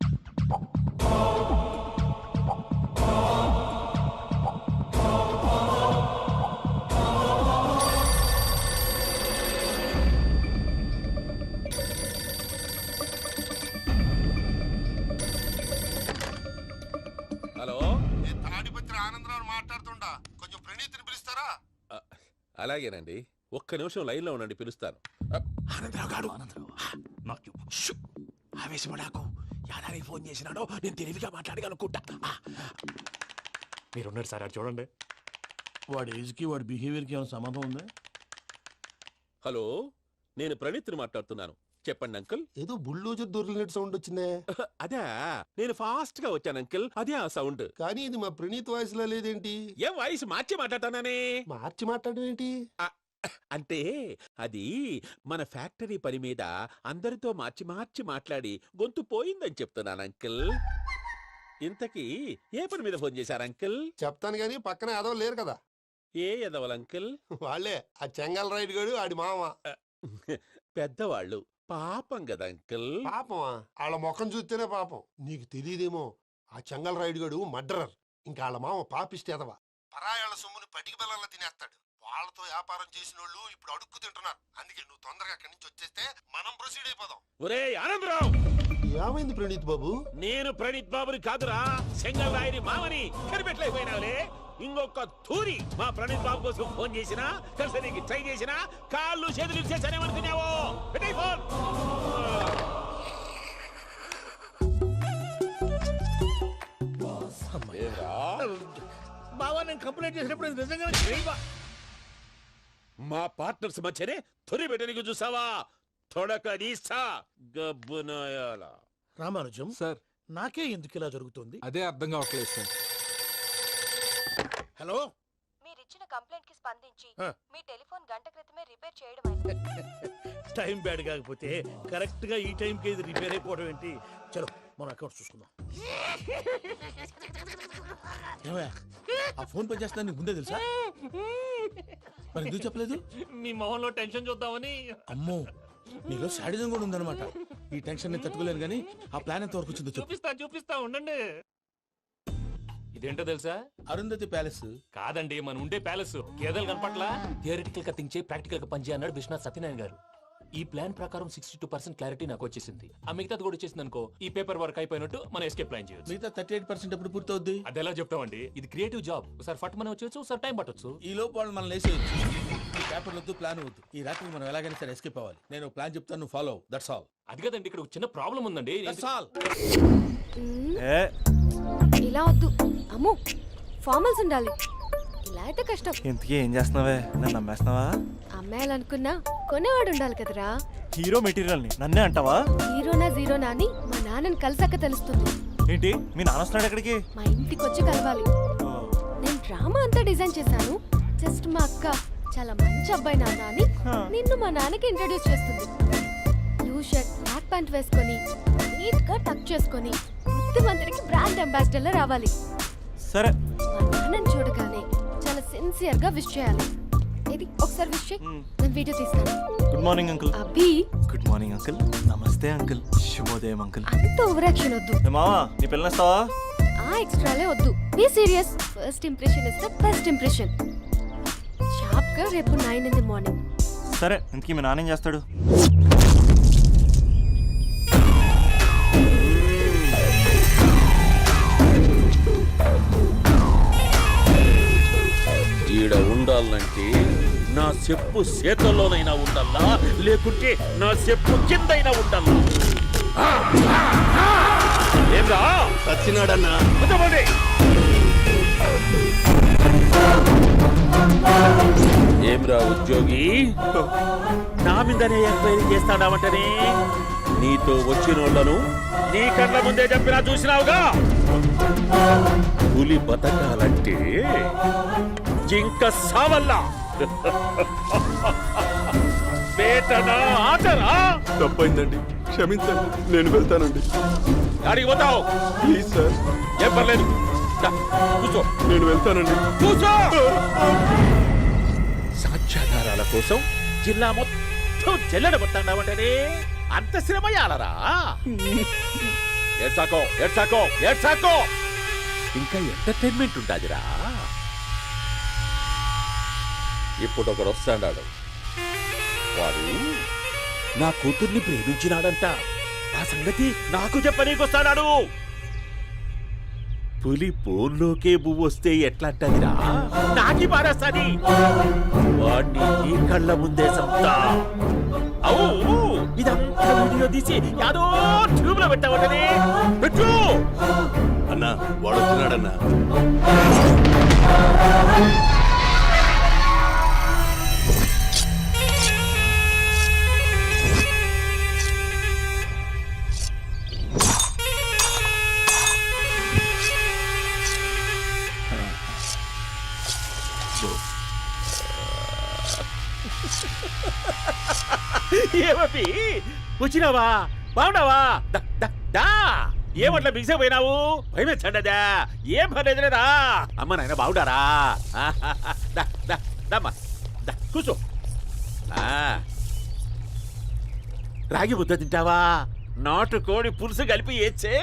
హలో,
తాడిపత్రి ఆనందరావు మాట్లాడుతుండా, కొంచెం ప్రణీతిని పిలుస్తారా?
అలాగేనండి, ఒక్క నిమిషం లైన్ లో ఉండండి, పిలుస్తాను.
ఆవేశపడాకు. యాదానికి ఫోన్ చేసినాడో నేను తెలివిగా మాట్లాడగలనుకుంటా. మీరున్నారు సార్, అది చూడండి.
వాడి ఏజ్ కి వాడి బిహేవియర్ కి ఏమైనా సంబంధం ఉందా?
హలో, నేను ప్రణీత్ని మాట్లాడుతున్నాను. చెప్పండి అంకుల్.
ఏదో బుల్డోజర్ దొరికినట్టు సౌండ్ వచ్చిందే.
అదే, నేను ఫాస్ట్ గా వచ్చాను అంకుల్, అదే ఆ సౌండ్.
కానీ ఇది మా ప్రణీత్ వాయిస్ లో లేదేంటి?
ఏం వాయిస్ మార్చి మాట్లాడతానే?
మార్చి మాట్లాడడం ఏంటి?
అంటే అది మన ఫ్యాక్టరీ పని మీద అందరితో మార్చి మార్చి మాట్లాడి గొంతు పోయిందని చెప్తున్నాను అంకుల్. ఇంతకీ ఏ పని మీద ఫోన్ చేశారు అంకుల్?
చెప్తాను గానీ పక్కన ఎదవ లేరు కదా.
ఏ ఎదవలు అంకుల్?
వాళ్ళే, ఆ చెంగల్ రైడ్ గడు ఆడి మామ.
పెద్దవాళ్ళు, పాపం కదా అంకుల్.
పాపమా? వాళ్ళ ముఖం చూస్తేనే పాపం. నీకు తెలియదేమో, ఆ చెంగల్ రైడ్ గడు మర్డరర్. ఇంకా వాళ్ళ మామ పాపిస్తే ఎదవ. పరాయాళ్ళ సొమ్ముని పటికి బెల్లంలో తినేస్తాడు. వాళ్ళతో వ్యాపారం చేసిన వాళ్ళు ఇప్పుడు అడుక్కు తింటున్నారు. అందుకే నువ్వు తొందరగా అక్కడి నుంచి వచ్చేస్తే మనం ప్రొసీడ్ అయిపోదాం.
ఒరే ఆనందరావు!
ఏమైంది ప్రణీత్ బాబు?
నేను ప్రణీత్ బాబుని కాదురా, సెంగల్ రాయని మామని. కనిపెట్టలేకపోయినావులే. ఇంకొక తూరి మా ప్రణీత్ బాబు కోసం ఫోన్ చేసినా, కలిసి నీకు ట్రై చేసినా, కాళ్ళు చేతులు చేశానేమనుకున్నావో. పెట్టే ఫోన్.
బావా, నేను కంప్లైంట్ చేసినప్పుడు ఇది నిజంగా
మా పార్ట్నర్స్ మధ్యనే తొలి పెట్టడానికి చూసావా? తొడక నీసా గబ్బునాయాల.
రామానుజం
సార్,
నాకే ఎందుకు ఇలా జరుగుతుంది?
అదే అర్థం కావట్లేదు సార్.
హలో,
మీరిచ్చిన కంప్లైంట్ కి స్పందించి మీ టెలిఫోన్ గంట క్రితమే రిపేర్ చేయడం.
టైం బ్యాడ్ కాకపోతే కరెక్ట్ గా ఈ టైం కి ఇది రిపేర్ అయిపోవడం ఏంటి? చలో మన అకౌంట్ చూసుకుందాం. ఆ ఫోన్ పని చేస్తా నీకు ముందే తెలుసా? మరి ఎందుకు చెప్పలేదు?
మీ మొహంలో టెన్షన్ చూద్దామని.
అమ్మో, నీలో శాడిజం కూడా ఉందన్నమాట. ఈ టెన్షన్ నేను తట్టుకోలేను కానీ ఆ ప్లాన్ ఎంత వరకు వచ్చిందో
చూపిస్తా ఉండండి. ఇదేంటో తెలుసా?
అరుంధతి ప్యాలెస్
కాదండి, మన ఉండే ప్యాలెస్. గేదెలు కనపట్లా? థియరిటికల్ గా థింక్ చేయి, ప్రాక్టికల్ గా పనిచేయ అన్నాడు విశ్వనాథ్ సత్యనారాయణ గారు. ఈ ప్లాన్ ప్రకారం 62% క్లారిటీ నాకు వచ్చేసింది. ఆ మిగతాది కూడా వచ్చేసింది అనుకో, ఈ పేపర్ వర్క్ అయిపోయినట్టు మనం ఎస్కేప్ ప్లాన్ చేయొచ్చు.
మిగతా 38% ఎప్పుడు పూర్తవుద్ది?
అది ఎలా చెప్తామండి, ఇది క్రియేటివ్ జాబ్. ఒకసారి ఫట్ మనం వచ్చేయచ్చు, ఒకసారి టైం పట్టొచ్చు.
ఈ లోపు వాళ్ళు మనం లేసేయచ్చు. ఈ పేపర్ వద్దు, ప్లాన్ వద్దు. ఈ రాత్రి మనం ఎలాగైనా సరే ఎస్కేప్ అవ్వాలి. నేను ప్లాన్ చెప్తాను, నువ్వు ఫాలో. That's all.
అది కదండి, ఇక్కడ ఒక చిన్న ప్రాబ్లం ఉందండి.
That's all.
ఇలా వద్దు అమ్ము, ఫార్మల్స్ ఉండాలి. ఇలా అయితే కష్టం.
ఇంతకీ ఏం చేస్తున్నావే? నన్ను నమ్మేస్తున్నావా?
అమ్మాయాలనుకున్నా కొనేవాడు ఉండాలి కదరా.
హీరో మెటీరియల్ ని నన్నే అంటావా?
హీరోనా జీరోనా అని మా నాన్నని కలిసాక తెలుస్తుంది.
ఏంటి, మీ నాన్న వస్తున్నాడు ఎక్కడికి?
మా ఇంటికి వచ్చి కలవాలి. నేను డ్రామా అంతా డిజైన్ చేశాను. జస్ట్ మా అక్క చాలా మంచి అబ్బాయి నాన్న అని నిన్ను మా నాన్నకి ఇంట్రడ్యూస్ చేస్తుంది. బ్లూ షర్ట్, బ్లాక్ ప్యాంట్ వేసుకొని నీట్ గా టక్ చేసుకొని బుద్ధిమంతుడికి బ్రాండ్ అంబాసిడర్ రావాలి.
సరే.
మా నాన్నని చూడగానే చాలా సిన్సియర్ గా విష్ చేయాలి. ఇది ఒకసారి విష్ చేయి, నేను వీడియో తీస్తాను.
Good morning uncle.
అబ్బి.
Good morning uncle. నమస్తే అంకుల్. శుభోదయం అంకుల్.
అంత ఓవర్ యాక్షన్ వద్దు.
మావా, నీ పిల్లనిస్తావా?
ఆ ఎక్స్ట్రాలే వద్దు. Be serious. First impression is the best impression. Sharp గా రేపు 9 in the morning.
సరే, ఇంతకీ మీ నాన్న ఏం చేస్తాడు?
ఈడ ఉండాలంటే నా చెప్పు చేతల్లోనైనా ఉండాలా, లేకుంటే నా చెప్పు కిందైనా ఉండాలా. ఏమ్రా
సచ్చినాడన్నా?
ఏమ్రా ఏమిరా ఉద్యోగి నా మీదనే ఎంక్వైరీ చేస్తాడావంటనే నీతో వచ్చిన వాళ్ళను నీ కళ్ళ ముందే చెప్పినా చూసినావుగా పులి బతకాలంటే జింక సావల్లా వేటనా ఆటరా
తప్పైందండి క్షమించండి నేను వెళ్తానండి
అడిగి పోతావు
ప్లీజ్ సార్
ఏం పర్లేదు దా, కూర్చో
నేను వెళ్తానండి
కూర్చో సాక్ష్యాధారాల కోసం జిల్లా మొత్తం చెల్లడబట్టాడావంటనే అంత శ్రమయాలరా ఏడ్సాకో ఏడ్సాకో ఏడ్సాకో ఇంకా ఎంటర్టైన్మెంట్ ఉండాదిరా ఇప్పుడు ఒకడు వస్తాడాడు వాడు నా కూతుర్ని ప్రేమించినాడంట ఆ సంగతి నాకు చెప్పనీకొస్తాడాడు పులి బోన్లోకే వస్తే ఎట్లాంటదిరా నాకి పారేస్తాది వాడిని నీ కళ్ళ ముందే సంతా అవు ఇదంతా వీడియో తీసి యాదో ట్యూబ్ లో పెట్టావటనే పెట్టు
అన్నా వాడు వచ్చినాడన్నా
ఏమపి వచ్చినావా బాగున్నావా ఏమట్లా బిగిసే పోయినావు భయమేచ్చండదా ఏం పర్లేదులేదా అమ్మ నాయన బాగుంటారా దమ్మా కూర్చో రాగి ముద్ద తింటావా నాటుకోడి పులుసు కలిపి ఏచ్చే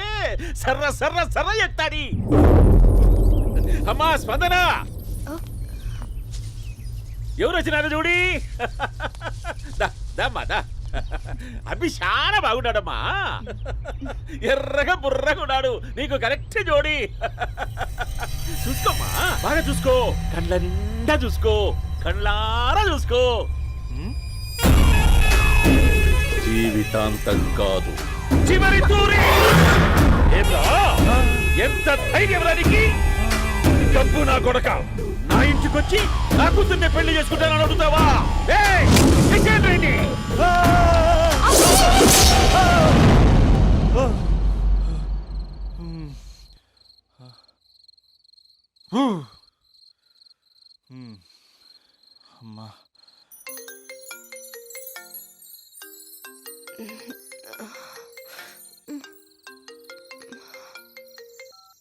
సర్ర సర్ర సర్ర ఎత్తాడి అమ్మా స్పందన ఎవరు వచ్చినారు చూడి దమ్మా దా అభి చాలా బాగున్నాడమ్మా ఎర్రగా బుర్రగా ఉన్నాడు నీకు కరెక్ట్ జోడి చూసుకోమ్మా బాగా చూసుకో కళ్ళ నిండా చూసుకో కళ్ళారా చూసుకో
జీవితాంతం కాదు
చివరి తూరి ఎంత ధైర్యం రానికి డబ్బు నా కొడక నా ఇంటికొచ్చి నా కూతుర్ని పెళ్లి చేసుకుంటానని అడుగుతావా
అమ్మా